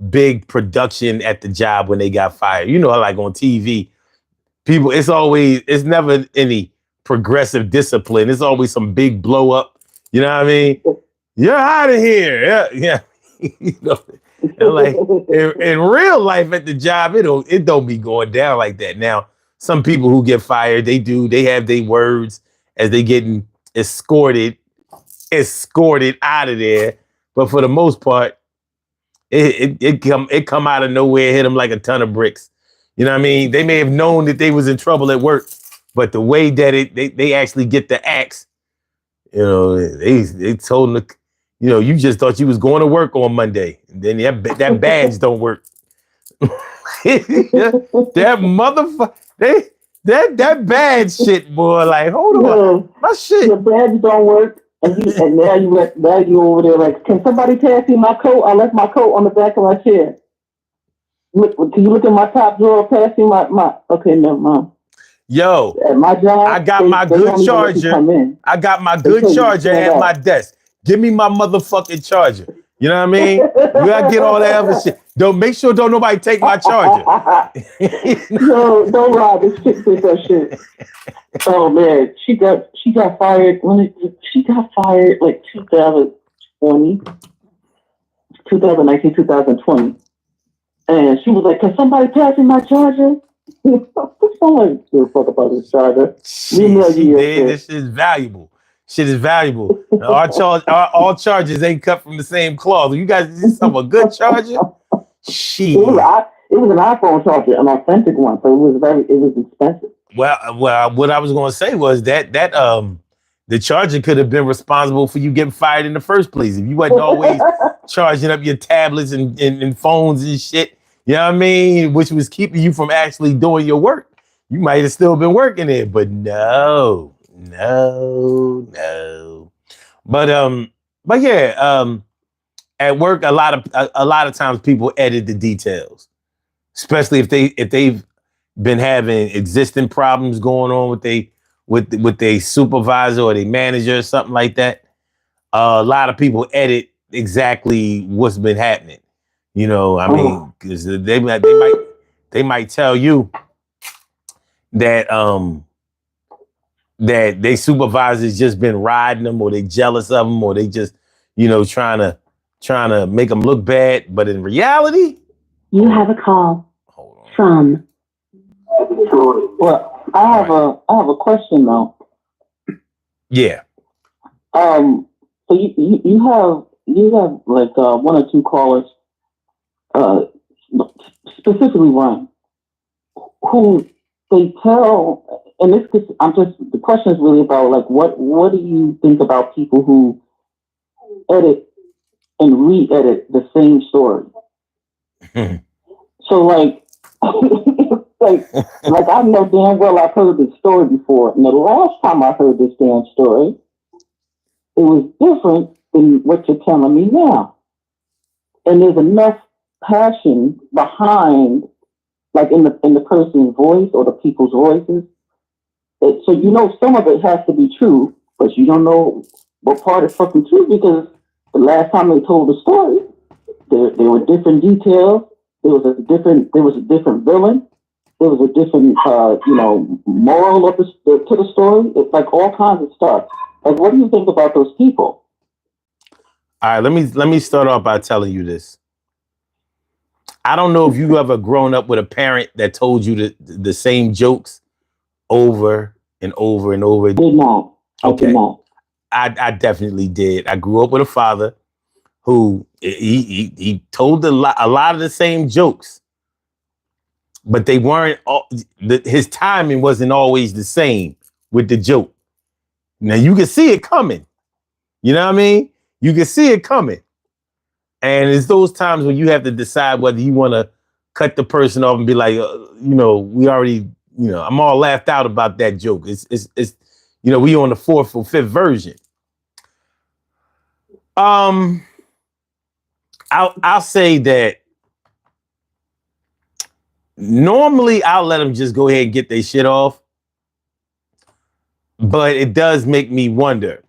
big production at the job when they got fired. Like on TV, people, it's never any progressive discipline. It's always some big blow up. You know what I mean? You're out of here. Yeah. Like in real life at the job, it don't be going down like that. Now, some people who get fired, they have their words as they getting escorted out of there. But for the most part, it come out of nowhere, hit them like a ton of bricks. You know what I mean? They may have known that they was in trouble at work, but the way that they actually get the axe, you know, they told them, you know, you just thought you was going to work on Monday, and then that badge don't work. That motherfucker, that bad shit, boy. Like, hold on, my shit. Your badge don't work, and now you over there like, can somebody pass me my coat? I left my coat on the back of my chair. Can you look at my top drawer? Pass me my. Okay, never mind. Yo, at my job, I got my good charger. I got my good charger at my desk. Give me my motherfucking charger. You know what I mean? You gotta get all that other shit. Don't make sure don't nobody take my charger. No, don't lie. This chick did that shit. Oh man, she got fired she got fired like 2019, 2020. And she was like, can somebody pass me my charger? Someone give a fuck about this charger. She did. This shit is valuable. Shit is valuable. All chargers ain't cut from the same cloth. You guys, this is a good charger? Shit. It was an iPhone charger, an authentic one, so it was expensive. Well, what I was going to say was that the charger could have been responsible for you getting fired in the first place. If you wasn't always charging up your tablets and phones and shit, you know what I mean? Which was keeping you from actually doing your work. You might have still been working there, but no. But yeah, at work, a lot of times people edit the details, especially if they've been having existing problems going on with their supervisor or their manager or something like that. A lot of people edit exactly what's been happening. You know, I mean, because they might tell you that that they supervisors just been riding them, or they jealous of them, or they just, you know, trying to make them look bad. But in reality, you have a call from. Well, I have a question though. Yeah. So you have like one or two callers, specifically one, who they tell, and the question is really about like what do you think about people who edit and re-edit the same story? So like like I know damn well I've heard this story before, and the last time I heard this damn story, it was different than what you're telling me now. And there's enough passion behind, like in the person's voice or the people's voices. So you know some of it has to be true, but you don't know what part is fucking true, because the last time they told the story, there were different details. There was a different villain. There was a different moral to the story. It's like all kinds of stuff. Like, what do you think about those people? All right, let me start off by telling you this. I don't know if you ever grown up with a parent that told you the same jokes over and over and over. Did not. Okay. I did not. I definitely did. I grew up with a father who he told a lot of the same jokes, but they weren't. His timing wasn't always the same with the joke. Now you can see it coming. You know what I mean? You can see it coming. And it's those times when you have to decide whether you want to cut the person off and be like, we already, I'm all laughed out about that joke. It's we on the fourth or fifth version. I'll say that normally I'll let them just go ahead and get their shit off. But it does make me wonder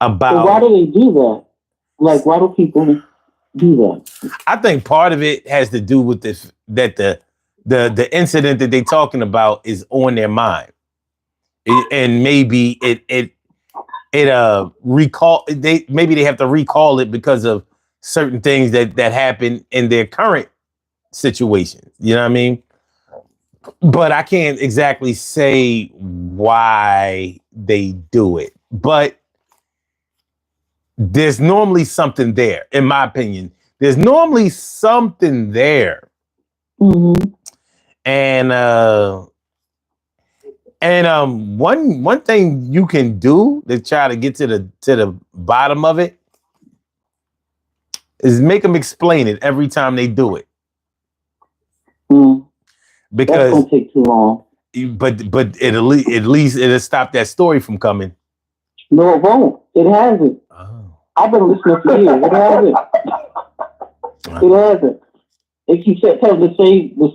about. So why do they do that? Like, why do people do that? I think part of it has to do with this, that the incident that they're talking about is on their mind, and maybe it recall maybe they have to recall it because of certain things that happen in their current situation. You know what I mean? but I can't exactly say why they do it. But there's normally something there, in my opinion. There's normally something there. Mm-hmm. And one thing you can do to try to get to the bottom of it is make them explain it every time they do it. Mm. That's Because gonna take too long. but at least it'll stop that story from coming. No, it won't. It hasn't. Oh. I've been listening for years. It hasn't. It hasn't. They keep telling the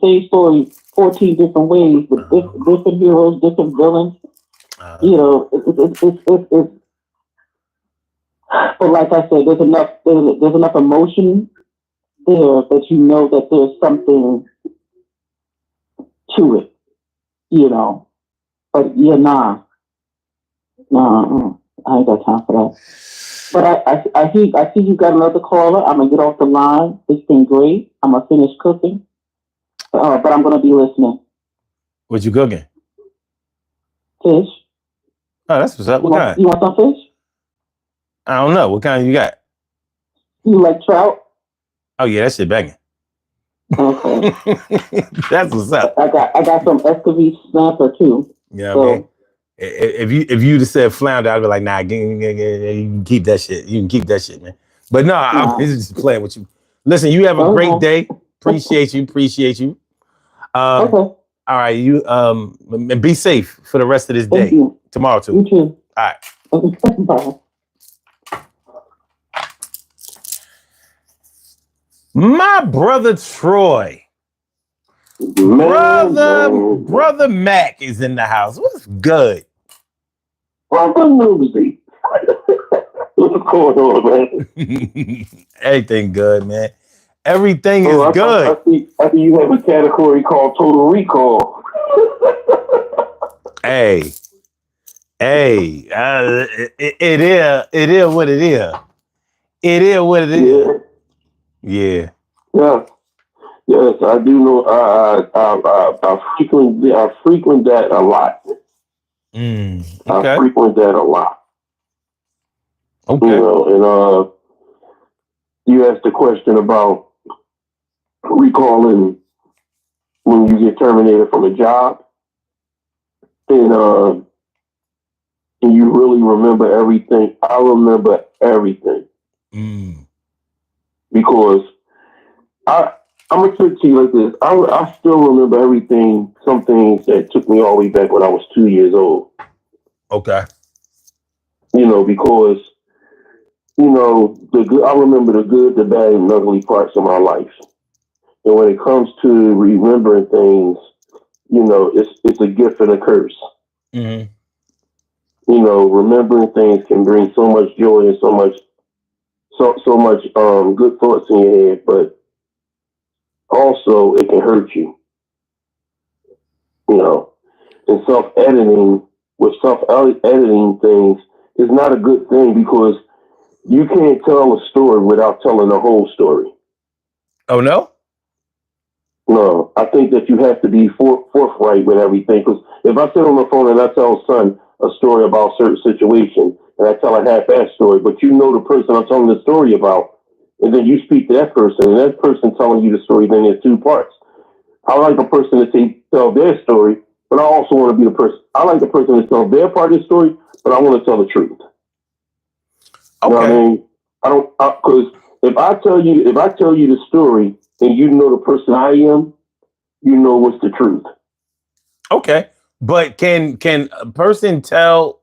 same story 14 different ways with different heroes, different villains. You know, it's but like I said, there's enough emotion there that you know that there's something to it. You know, but yeah, nah, I ain't got time for that. But I see you got another caller. I'm gonna get off the line. It's been great. I'm gonna finish cooking, but I'm gonna be listening. What you cooking? Fish. Oh, that's what's up. What kind? You want some fish? I don't know. What kind you got? You like trout? Oh yeah, that shit banging. Okay. That's what's up. I got some escovitch snapper too. Yeah, so, I mean, if you'd have said flounder, I'd be like, nah, you can keep that shit. You can keep that shit, man. But no, I'm just playing with you. Listen, you have a great day. Appreciate you. Okay. All right, you be safe for the rest of this day. You. Tomorrow too. You too. All right. Bye. My brother Troy. Brother Mac is in the house. What's good? Brother Newsy. What's going on, man? Everything good, man. Everything is good. I see you have a category called Total Recall. Hey, it is what it is. It is what it is. Yeah. Yes, I do know. I frequent that a lot. Okay. I frequent that a lot. Okay. You know, and you asked the question about recalling when you get terminated from a job, and you really remember everything. I remember everything because I'm gonna say to you like this. I still remember everything. Some things that took me all the way back when I was 2 years old. Okay. You know, because you know I remember the good, the bad, and ugly parts of my life. And when it comes to remembering things, you know, it's a gift and a curse. Mm-hmm. You know, remembering things can bring so much joy and so much good thoughts in your head, but also it can hurt you. You know, and self-editing things is not a good thing because you can't tell a story without telling the whole story. Oh, no? No, I think that you have to be forthright with everything. Because if I sit on the phone and I tell son a story about a certain situation, and I tell a half-assed story, but you know the person I'm telling the story about, and then you speak to that person, and that person telling you the story, then there's two parts. I like a person to tell their story, but I also want to be the person. I like the person to tell their part of the story, but I want to tell the truth. Okay. You know what I mean? Because if I tell you the story and you know the person I am, you know what's the truth. Okay, but can a person tell?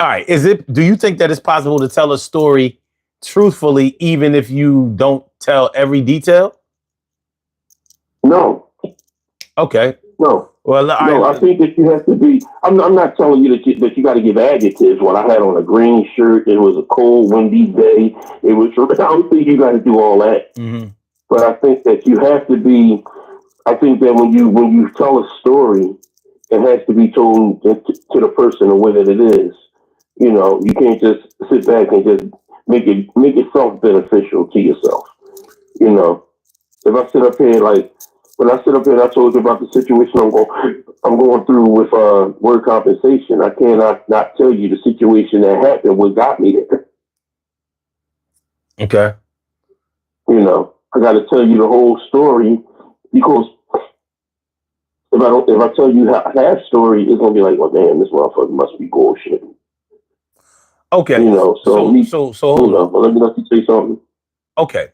All right, do you think that it's possible to tell a story truthfully even if you don't tell every detail? No. Okay. No. Well, I think that you have to be. I'm not telling you that you got to give adjectives. What I had on a green shirt, it was a cold, windy day. It was. I don't think you got to do all that. Mm-hmm. But I think that you have to be. I think that when you tell a story, it has to be told to the person the way that it is. You know, you can't just sit back and just make it self beneficial to yourself. You know, if I sit up here like when I sit up here and I told you about the situation I'm going through with word compensation, I cannot not tell you the situation that happened, what got me there. Okay. You know, I got to tell you the whole story because if I tell you half story, it's gonna be like, well, damn, this motherfucker must be bullshit. Okay. You know, so hold on. Well, let me say something. Okay.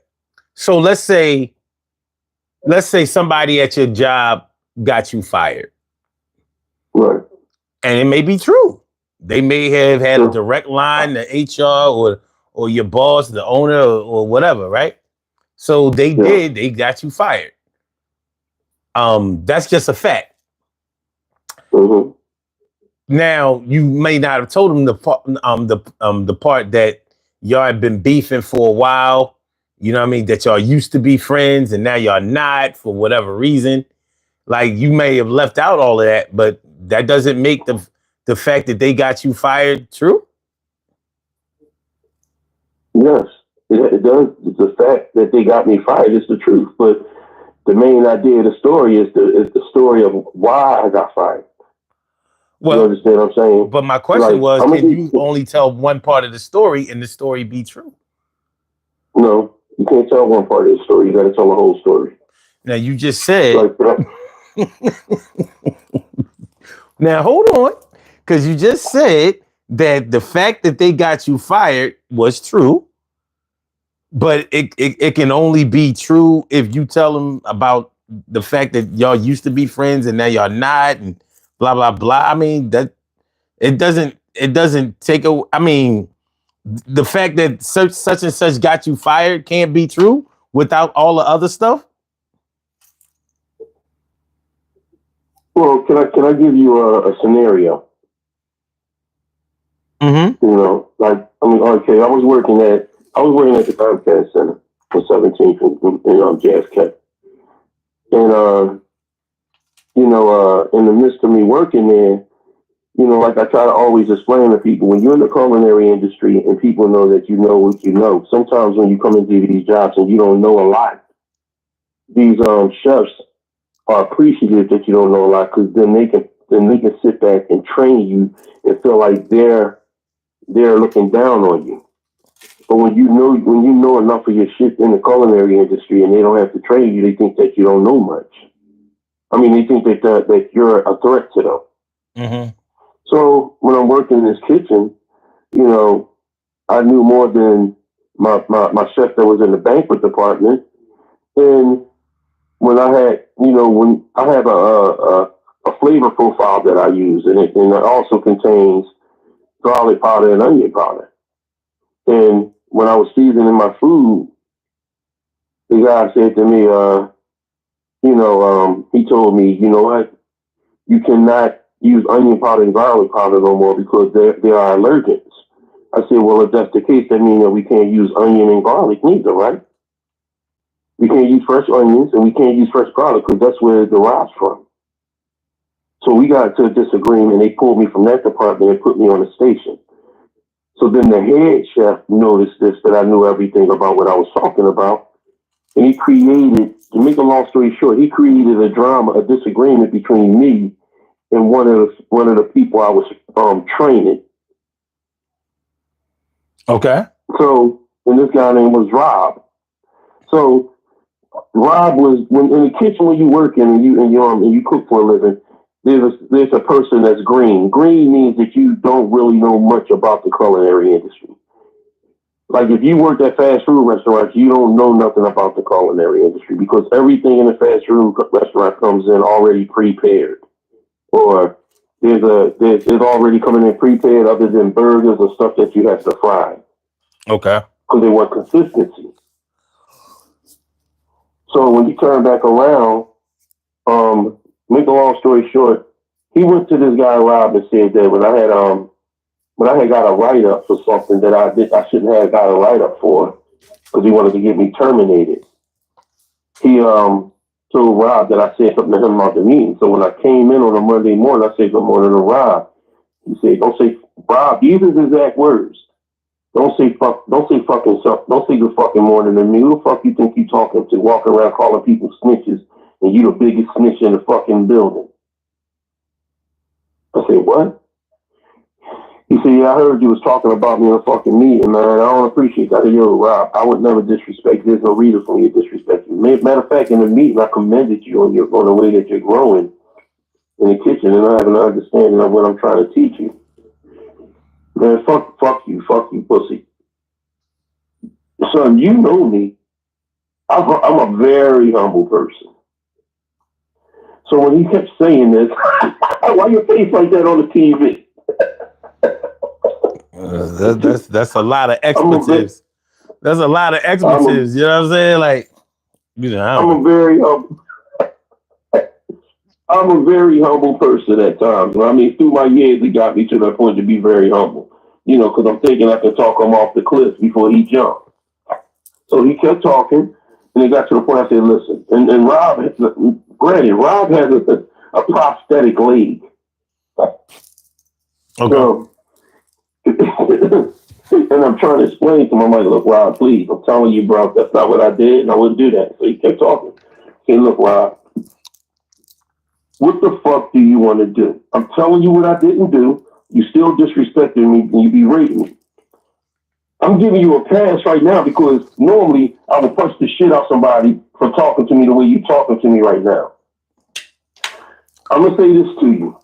So let's say somebody at your job got you fired. Right. And it may be true. They may have had a direct line to HR or your boss, the owner, or whatever, right? So they got you fired. That's just a fact. Mm-hmm. Now you may not have told them the part that y'all had been beefing for a while. You know what I mean? That y'all used to be friends and now y'all not for whatever reason. Like you may have left out all of that, but that doesn't make the fact that they got you fired true. Yes, it does. The fact that they got me fired is the truth, but the main idea of the story is the story of why I got fired. Well, you understand what I'm saying? But my question was, can you only tell one part of the story and the story be true? No, you can't tell one part of the story. You got to tell the whole story. Now you just said. Now hold on, because you just said that the fact that they got you fired was true, but it can only be true if you tell them about the fact that y'all used to be friends and now y'all not, and blah blah blah. I mean that it doesn't take a. I mean, the fact that such and such got you fired can't be true without all the other stuff. Well, can I give you a scenario? Mm-hmm. You know, like okay, I was working at the Comcast Center for 17th and Jazz Cat, and in the midst of me working there, like I try to always explain to people, when you're in the culinary industry and people know that you know what you know, sometimes when you come into these jobs and you don't know a lot, these chefs are appreciative that you don't know a lot, because then they can sit back and train you and feel like they're looking down on you. But when you know enough of your shit in the culinary industry and they don't have to train you, they think that you don't know much. I mean, they think that you're a threat to them. Mm-hmm. So when I'm working in this kitchen, I knew more than my chef that was in the banquet department. And when I had, when I have a flavor profile that I use, and it also contains garlic powder and onion powder. And when I was seasoning my food, the guy said to me, he told me, you know what, you cannot use onion powder and garlic powder no more because they are allergens. I said, well, if that's the case, that means that we can't use onion and garlic neither, right? We can't use fresh onions and we can't use fresh garlic because that's where it derives from. So we got to a disagreement. They pulled me from that department and put me on the station. So then the head chef noticed this, that I knew everything about what I was talking about. And he created, to make a long story short, he created a drama, a disagreement between me and one of the people I was training. Okay. So, and this guy name was Rob. So Rob was in the kitchen when you work in and you cook for a living. There's a person that's green. Green means that you don't really know much about the culinary industry. Like if you work at fast food restaurants, you don't know nothing about the culinary industry because everything in the fast food restaurant comes in already prepared, or there's already coming in prepared other than burgers or stuff that you have to fry. Okay. Because they want consistency. So when you turn back around, make a long story short, he went to this guy Rob and said that when I had got a write up for something that I shouldn't have got a write up for because he wanted to get me terminated. He told Rob that I said something to him about the meeting. So when I came in on a Monday morning, I said good morning to Rob. He said, "Don't say Rob. These are his exact words. Don't say fucking stuff. Don't say good fucking morning to me. Who the fuck you think you talking to? Walking around calling people snitches and you the biggest snitch in the fucking building. I said, what? He said, yeah, I heard you was talking about me in a fucking meeting, man. I don't appreciate that. I said, yo, Rob, I would never disrespect. There's no reason for me to disrespect you. Matter of fact, in the meeting, I commended you on the way that you're growing in the kitchen, and I have an understanding of what I'm trying to teach you. Man, fuck you, pussy. Son, you know me. I'm a very humble person. So when he kept saying this, why your face like that on the TV? That's a lot of expletives. That's a lot of expletives. You know what I'm saying? Like, you know, I'm a very humble person at times. I mean, through my years, it got me to the point to be very humble. You know, because I'm thinking I can talk him off the cliff before he jumped. So he kept talking, and it got to the point I said, listen, and Rob, granted, Rob has a prosthetic leg. okay. So, and I'm trying to explain to him, I'm like, look, Rob, please, I'm telling you, bro, that's not what I did, and I wouldn't do that. So he kept talking. I said, look, Rob, what the fuck do you want to do? I'm telling you what I didn't do. You still disrespecting me, and you berating me. I'm giving you a pass right now because normally I would punch the shit out somebody for talking to me the way you talking to me right now. I'm going to say this to you.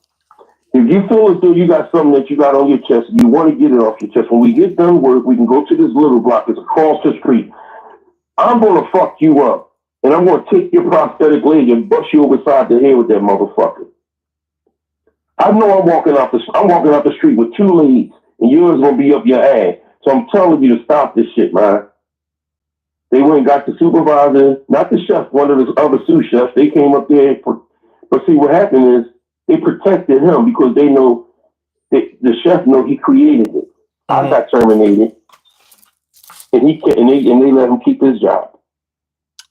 If you feel as though you got something that you got on your chest, you want to get it off your chest, when we get done work, we can go to this little block that's across the street. I'm going to fuck you up, and I'm going to take your prosthetic leg and bust you over side the head with that motherfucker. I know I'm walking out the street with two legs, and yours going to be up your ass. So I'm telling you to stop this shit, man. They went and got the supervisor, not the chef, one of the other sous chefs. They came up there. But see, what happened is they protected him because they know the chef know he created it. I got terminated, and they let him keep his job.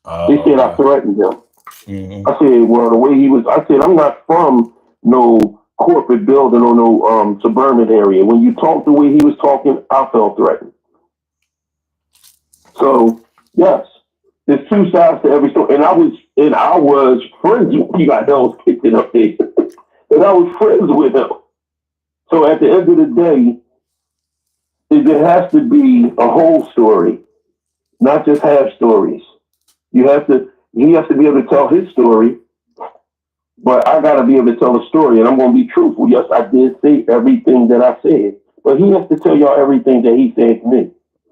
They said I threatened him. Mm-hmm. I said, well, the way he was, I said, I'm not from no corporate building or no suburban area. When you talk the way he was talking, I felt threatened. So yes, there's two sides to every story. And I was friends with you. I know I was kicking up there. And I was friends with him. So at the end of the day, there has to be a whole story, not just half stories. He has to be able to tell his story. But I got to be able to tell a story, and I'm going to be truthful. Yes, I did say everything that I said, but he has to tell y'all everything that he said to me.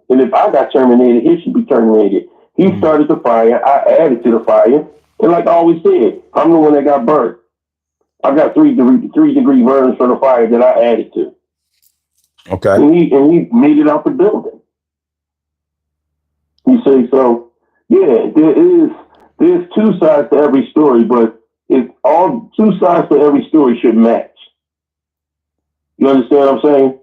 And if I got terminated, he should be terminated. He started the fire. I added to the fire. And like I always said, I'm the one that got burnt. I got 3-degree burns for the fire that I added to. Okay. And he made it out the building. You see, so, yeah, there's two sides to every story, but if all two sides to every story should match. You understand what I'm saying?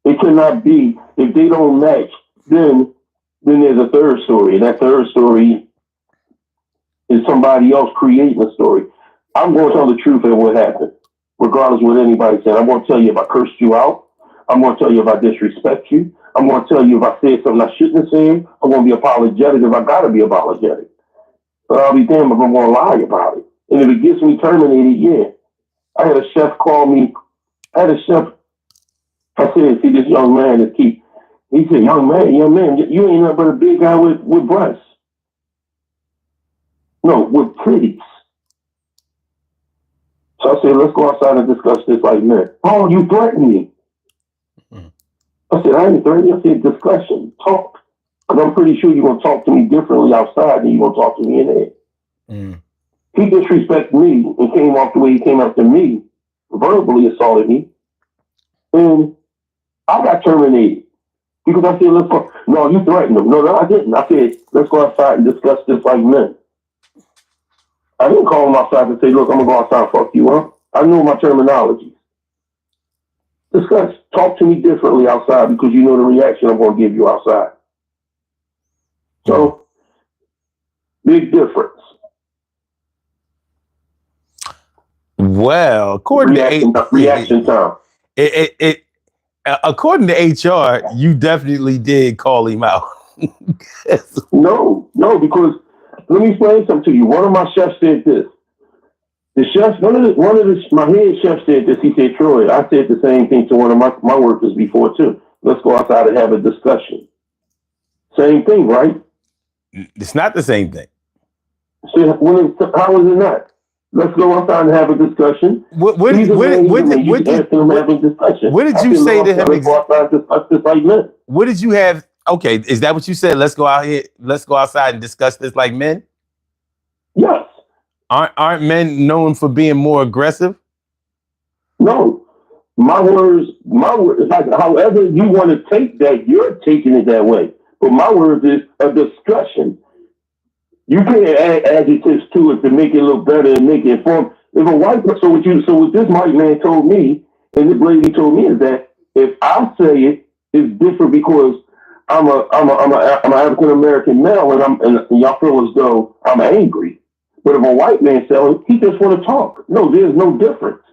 It cannot be. If they don't match, then there's a third story. And that third story is somebody else creating a story. I'm going to tell the truth of what happened, regardless of what anybody said. I'm going to tell you if I cursed you out. I'm going to tell you if I disrespect you. I'm going to tell you if I said something I shouldn't have said. I'm going to be apologetic if I got to be apologetic. But I'll be damned if I'm going to lie about it. And if it gets me terminated, yeah. I had a chef call me. I said, see, this young man is keep. He said, young man, you ain't nothing but a big guy with breasts. No, with titties. So I said, let's go outside and discuss this like men. Oh, you threatened me. I said, I didn't threaten you. I said, discussion, talk. Because I'm pretty sure you're going to talk to me differently outside than you're going to talk to me in there. He disrespected me and came off the way he came after me, verbally assaulted me, and I got terminated. Because I said, no, you threatened him. No, I didn't. I said, let's go outside and discuss this like men. I didn't call him outside and say, look, I'm going to go outside and fuck you up. I know my terminology. Discuss. Talk to me differently outside because you know the reaction I'm going to give you outside. So, big difference. Well, according to reaction time. According to HR, you definitely did call him out. No, because let me explain something to you. One of my chefs said this. The chef, my head chef said this. He said, Troy, I said the same thing to one of my workers before too. Let's go outside and have a discussion. Same thing, right? It's not the same thing. So how is it not? Let's go outside and have a discussion. What did you say to him? Let's go outside and discuss this like men. What did you have? Okay, is that what you said? Let's go out here. Let's go outside and discuss this like men. Yes. Aren't men known for being more aggressive? No. My words, like however you want to take that, you're taking it that way. But my words is a discussion. You can't add adjectives to it to make it look better and make it informed. If a white person, what this white man told me, and this lady told me is that if I say it, it's different because I'm an African American male, and y'all feel as though I'm angry. But if a white man says it, he just want to talk. No, there's no difference.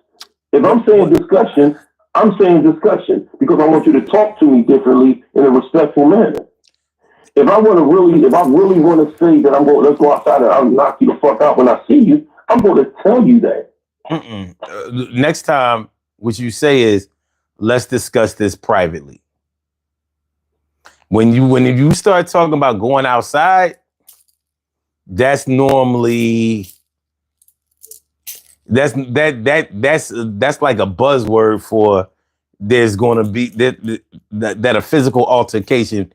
If I'm saying discussion, I'm saying discussion because I want you to talk to me differently in a respectful manner. If I really want to say that let's go outside and I'll knock you the fuck out when I see you, I'm going to tell you that. Next time, what you say is, let's discuss this privately. When you start talking about going outside, that's normally that's like a buzzword for there's going to be that a physical altercation.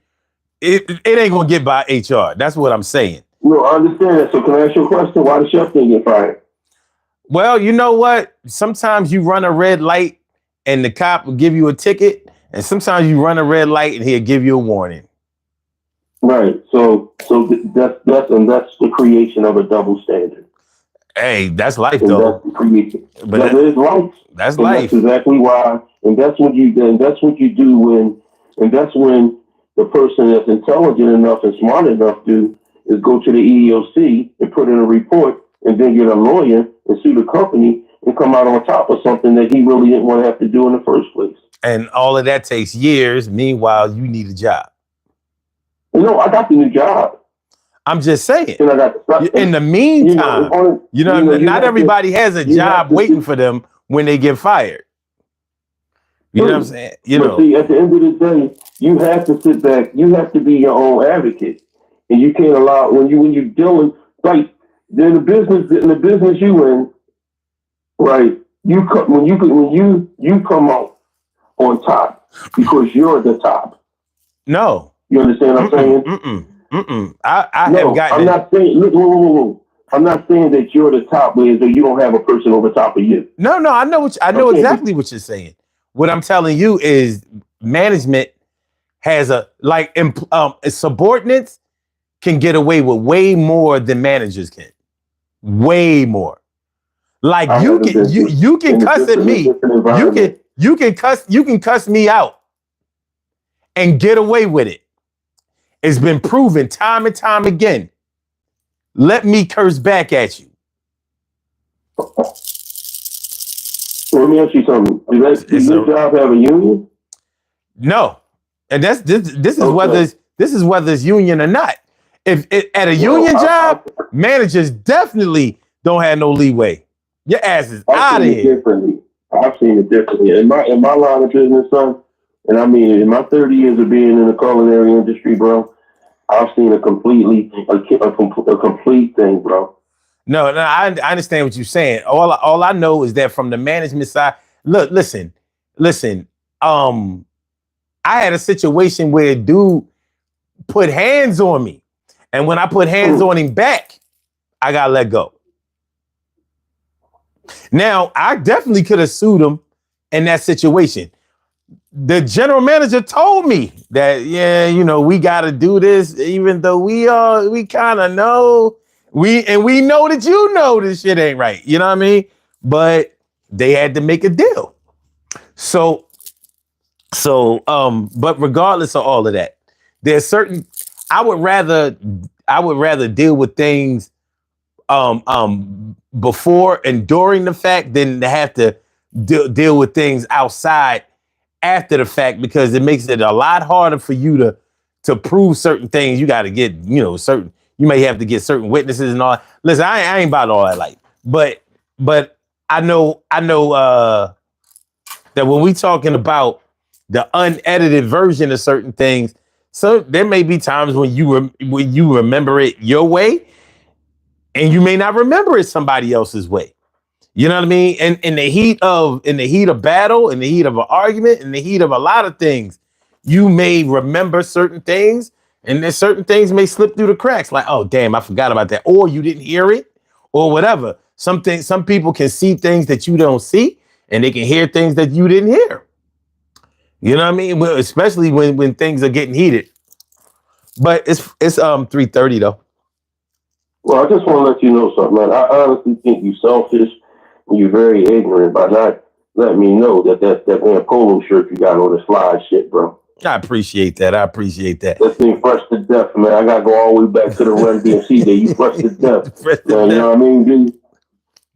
It ain't gonna get by HR. That's what I'm saying. No, I understand that. So can I ask you a question? Why the chef didn't get fired? Well, you know what? Sometimes you run a red light and the cop will give you a ticket, and sometimes you run a red light and he'll give you a warning. Right. So that's the creation of a double standard. Hey, that's life, though. That's the creation. But that is life. That's and life. That's exactly why. And that's what you do when the person that's intelligent enough and smart enough is go to the EEOC and put in a report and then get a lawyer and sue the company and come out on top of something that he really didn't want to have to do in the first place. And all of that takes years. Meanwhile, you need a job. No, I got the new job. I'm just saying. And I got in the meantime, not everybody has a job waiting for them when they get fired. You know what I'm saying? See, at the end of the day, you have to sit back. You have to be your own advocate, and you can't allow when you're dealing like in the business you in, right? You come out on top because you're the top. No, you understand what I'm saying? I have gotten. I'm not saying. I'm not saying that you're the top, but that you don't have a person over top of you. No, I know exactly what you're saying. What I'm telling you is management has subordinates can get away with way more than managers can. Way more. Like you can cuss at me. You can cuss me out and get away with it. It's been proven time and time again. Let me curse back at you. Let me ask you something. Does your job have a union? No, and this is whether it's union or not. If at a union job, managers definitely don't have no leeway. Your ass is out of here. I've seen it differently in my line of business, son. And I mean, in my 30 years of being in the culinary industry, bro, I've seen a complete thing, bro. No, I understand what you're saying. All I know is that from the management side, listen. I had a situation where a dude put hands on me, and when I put hands on him back, I got let go. Now, I definitely could have sued him in that situation. The general manager told me that, we got to do this, even though we kind of know. We know that this shit ain't right. You know what I mean? But they had to make a deal. So, but regardless of all of that, there's certain I would rather deal with things before and during the fact than to have to deal with things outside after the fact, because it makes it a lot harder for you to prove certain things. You got to get, You may have to get certain witnesses and all. Listen, I ain't about all that, like, but I know that when we talking about the unedited version of certain things, so there may be times when you remember it your way, and you may not remember it somebody else's way. You know what I mean? And in the heat of battle, in the heat of an argument, in the heat of a lot of things, you may remember certain things, and then certain things may slip through the cracks. Like, oh damn, I forgot about that, or you didn't hear it, or whatever. Some people can see things that you don't see, and they can hear things that you didn't hear. You know what I mean? Well, especially when things are getting heated. But it's 3:30 though. Well, I just want to let you know something, man. I honestly think you're selfish and you're very ignorant by not letting me know that man polo shirt you got on is fly shit, bro. I appreciate that. That thing fresh to death, man. I gotta go all the way back to the Run DMC day. You fresh to death. Man, you know what I mean, dude?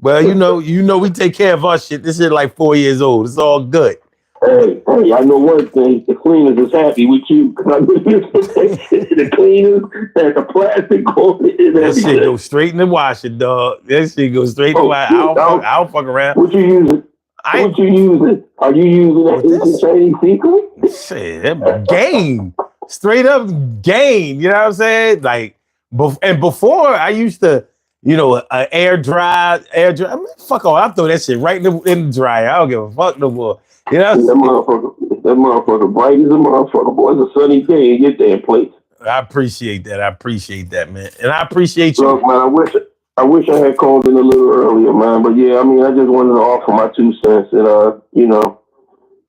Well, you know, we take care of our shit. This shit like 4 years old. It's all good. Hey, I know one thing. The cleaners is happy with you. The cleaners and the plastic on it and that everything. shit go straight in the washer, dog. That shit go straight in the washer. I don't fuck around. What you using? What you using? Are you using that Chinese secret? Shit, that game. Straight up game. You know what I'm saying? Like, and before I used to, air dry. I mean, fuck all. I throw that shit right in the dryer. I don't give a fuck no more. You know? That motherfucker bright as a motherfucker, boy. It's a sunny day in your damn place. I appreciate that, man. And I appreciate you. Look, man, I wish I had called in a little earlier, man. But yeah, I mean, I just wanted to offer my 2 cents. And,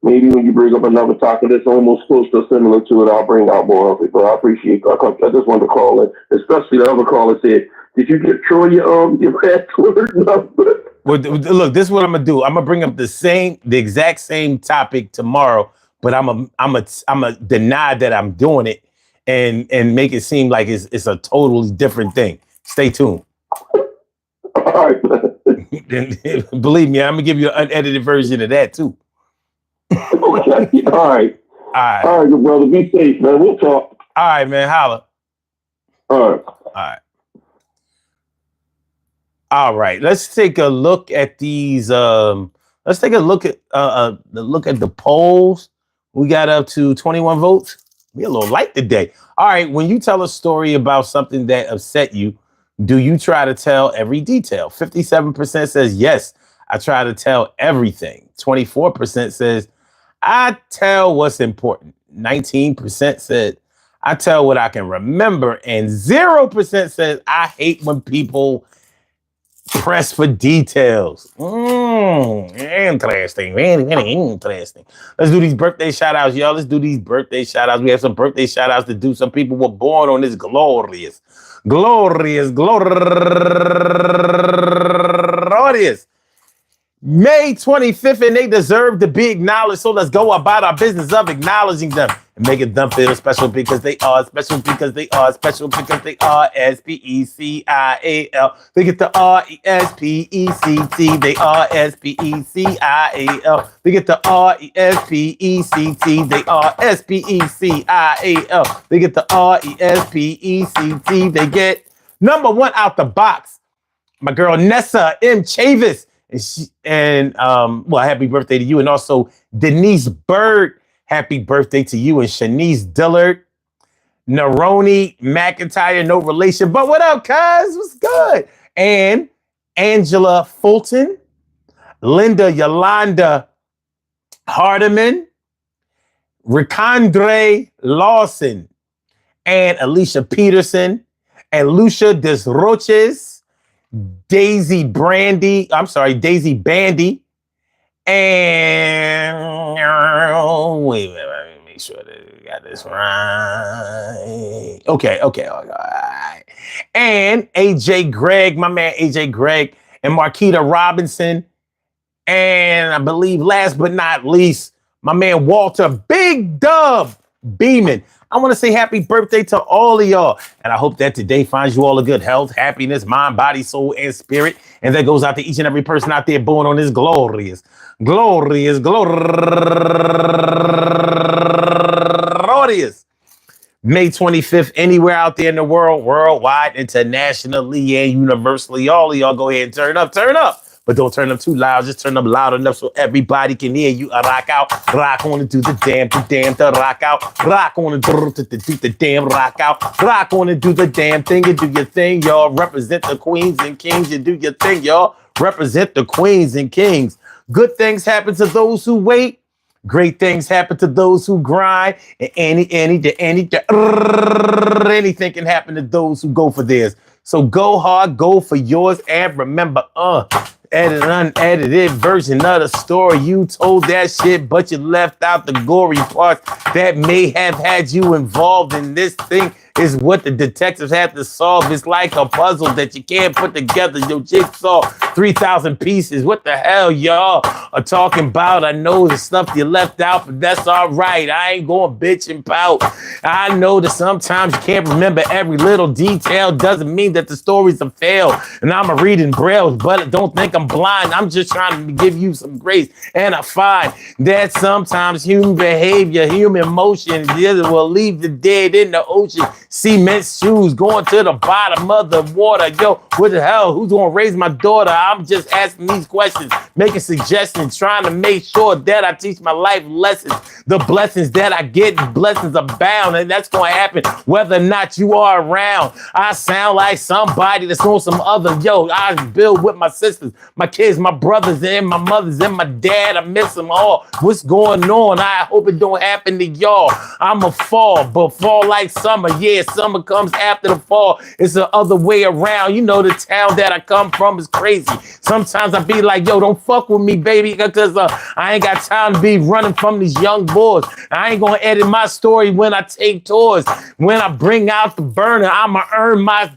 maybe when you bring up another topic that's almost close to similar to it, I'll bring out more of it. But I appreciate it. I just wanted to call in, especially the other caller said, did you get Troy your password number? Well, look, this is what I'm gonna do. I'm gonna bring up the exact same topic tomorrow, but I'm a deny that I'm doing it and make it seem like it's a totally different thing. Stay tuned. All right. Believe me, I'm gonna give you an unedited version of that too. Okay. All right, good brother. Be safe, man. We'll talk. All right, man. Holla. All right. Let's take a look at these. Let's take a look at the polls. We got up to 21 votes. We're a little light today. All right. When you tell a story about something that upset you, do you try to tell every detail? 57% says yes, I try to tell everything. 24% says I tell what's important. 19% said I tell what I can remember. And 0% says I hate when people press for details. Interesting. Very, very interesting. Let's do these birthday shout outs, y'all. Let's do these birthday shout outs. We have some birthday shout outs to do. Some people were born on this glorious May 25th, and they deserve to be acknowledged. So let's go about our business of acknowledging them and making them feel special because they are special because they are special because they are SPECIAL. They get the RESPECT. They are SPECIAL. They get the RESPECT. They are SPECIAL. They get the RESPECT. They get number 1 out the box. My girl Nessa M. Chavis. Well, happy birthday to you. And also Denise Bird, happy birthday to you. And Shanice Dillard, Neroni McIntyre, no relation. But what up, cuz? What's good? And Angela Fulton, Linda Yolanda Hardiman, Ricandre Lawson, and Alicia Peterson, and Lucia Desroches, Daisy Bandy, and wait a minute, let me make sure that we got this right. Okay, all right. And AJ Gregg, my man AJ Gregg, and Marquita Robinson, and I believe last but not least, my man Walter Big Dub Beeman. I want to say happy birthday to all of y'all. And I hope that today finds you all a good health, happiness, mind, body, soul, and spirit. And that goes out to each and every person out there born on this glorious May 25th, anywhere out there in the world, worldwide, internationally, and universally. All of y'all go ahead and turn up. But don't turn up too loud. Just turn up loud enough so everybody can hear you. Rock out, rock on and do the damn, to rock out. Rock on and do the damn, rock out. Rock on and do the damn thing and do your thing, y'all. Represent the queens and kings and do your thing, y'all. Represent the queens and kings. Good things happen to those who wait. Great things happen to those who grind. And anything can happen to those who go for theirs. So go hard, go for yours, and remember, edit an unedited version of the story. You told that shit, but you left out the gory parts that may have had you involved in this thing. Is what the detectives have to solve. It's like a puzzle that you can't put together. Your jigsaw, 3,000 pieces. What the hell y'all are talking about? I know the stuff you left out, but that's all right. I ain't going bitch and pout. I know that sometimes you can't remember every little detail. Doesn't mean that the story's a fail. And I'm a reading braille, but don't think I'm blind. I'm just trying to give you some grace. And I find that sometimes human behavior, human emotion will leave the dead in the ocean. Cement shoes going to the bottom of the water. Yo, what the hell? Who's gonna raise my daughter? I'm just asking these questions, making suggestions, trying to make sure that I teach my life lessons. The blessings that I get, blessings abound, and that's gonna happen whether or not you are around. I sound like somebody that's on some other. Yo, I build with my sisters, my kids, my brothers, and my mothers, and my dad. I miss them all. What's going on? I hope it don't happen to y'all. I'ma fall, but fall like summer. Yeah, summer comes after the fall. It's the other way around. You know, the town that I come from is crazy. Sometimes I be like, yo, don't fuck with me, baby, because I ain't got time to be running from these young boys. I ain't gonna edit my story when I take tours. When I bring out the burner, I'ma earn my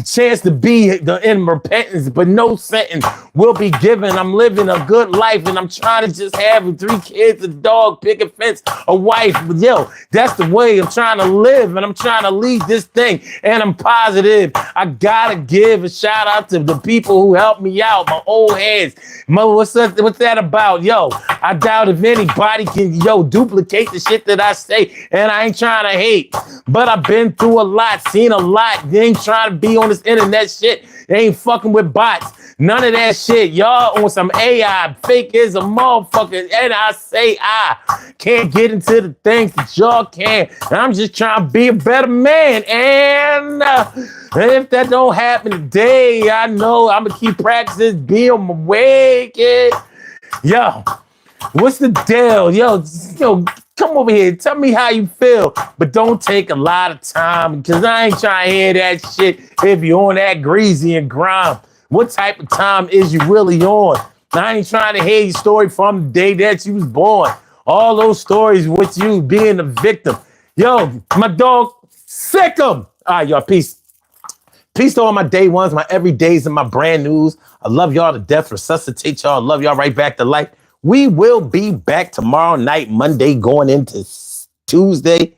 chance to be in repentance, but no sentence will be given. I'm living a good life, and I'm trying to just have 3 kids, a dog, picket fence, a wife. But yo, that's the way I'm trying to live, and I'm trying to lead this thing, and I'm positive. I gotta give a shout out to the people who helped me out, my old heads. What's that about? Yo, I doubt if anybody can, duplicate the shit that I say, and I ain't trying to hate, but I've been through a lot, seen a lot. They ain't trying to be on this internet shit. They ain't fucking with bots. None of that shit. Y'all on some AI, fake as a motherfucker, and I say I can't get into the things that y'all can. And I'm just trying to be a better man, and if that don't happen today, I know I'm gonna keep practicing, be on my way, kid. Yo, what's the deal? Yo, come over here. Tell me how you feel, but don't take a lot of time, because I ain't trying to hear that shit if you're on that greasy and grime. What type of time is you really on? I ain't trying to hear your story from the day that you was born. All those stories with you being a victim. Yo, my dog, sick 'em. All right, y'all, peace. Peace to all my day ones, my everydays, and my brand news. I love y'all to death. Resuscitate y'all. Love y'all right back to life. We will be back tomorrow night, Monday, going into Tuesday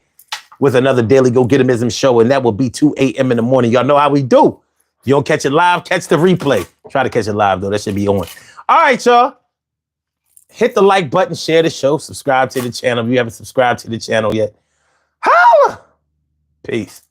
with another Daily Go Getimism show, and that will be 2 a.m. in the morning. Y'all know how we do. You don't catch it live, catch the replay. Try to catch it live, though. That should be on. All right, y'all. Hit the like button, share the show, subscribe to the channel if you haven't subscribed to the channel yet. Holla! Peace.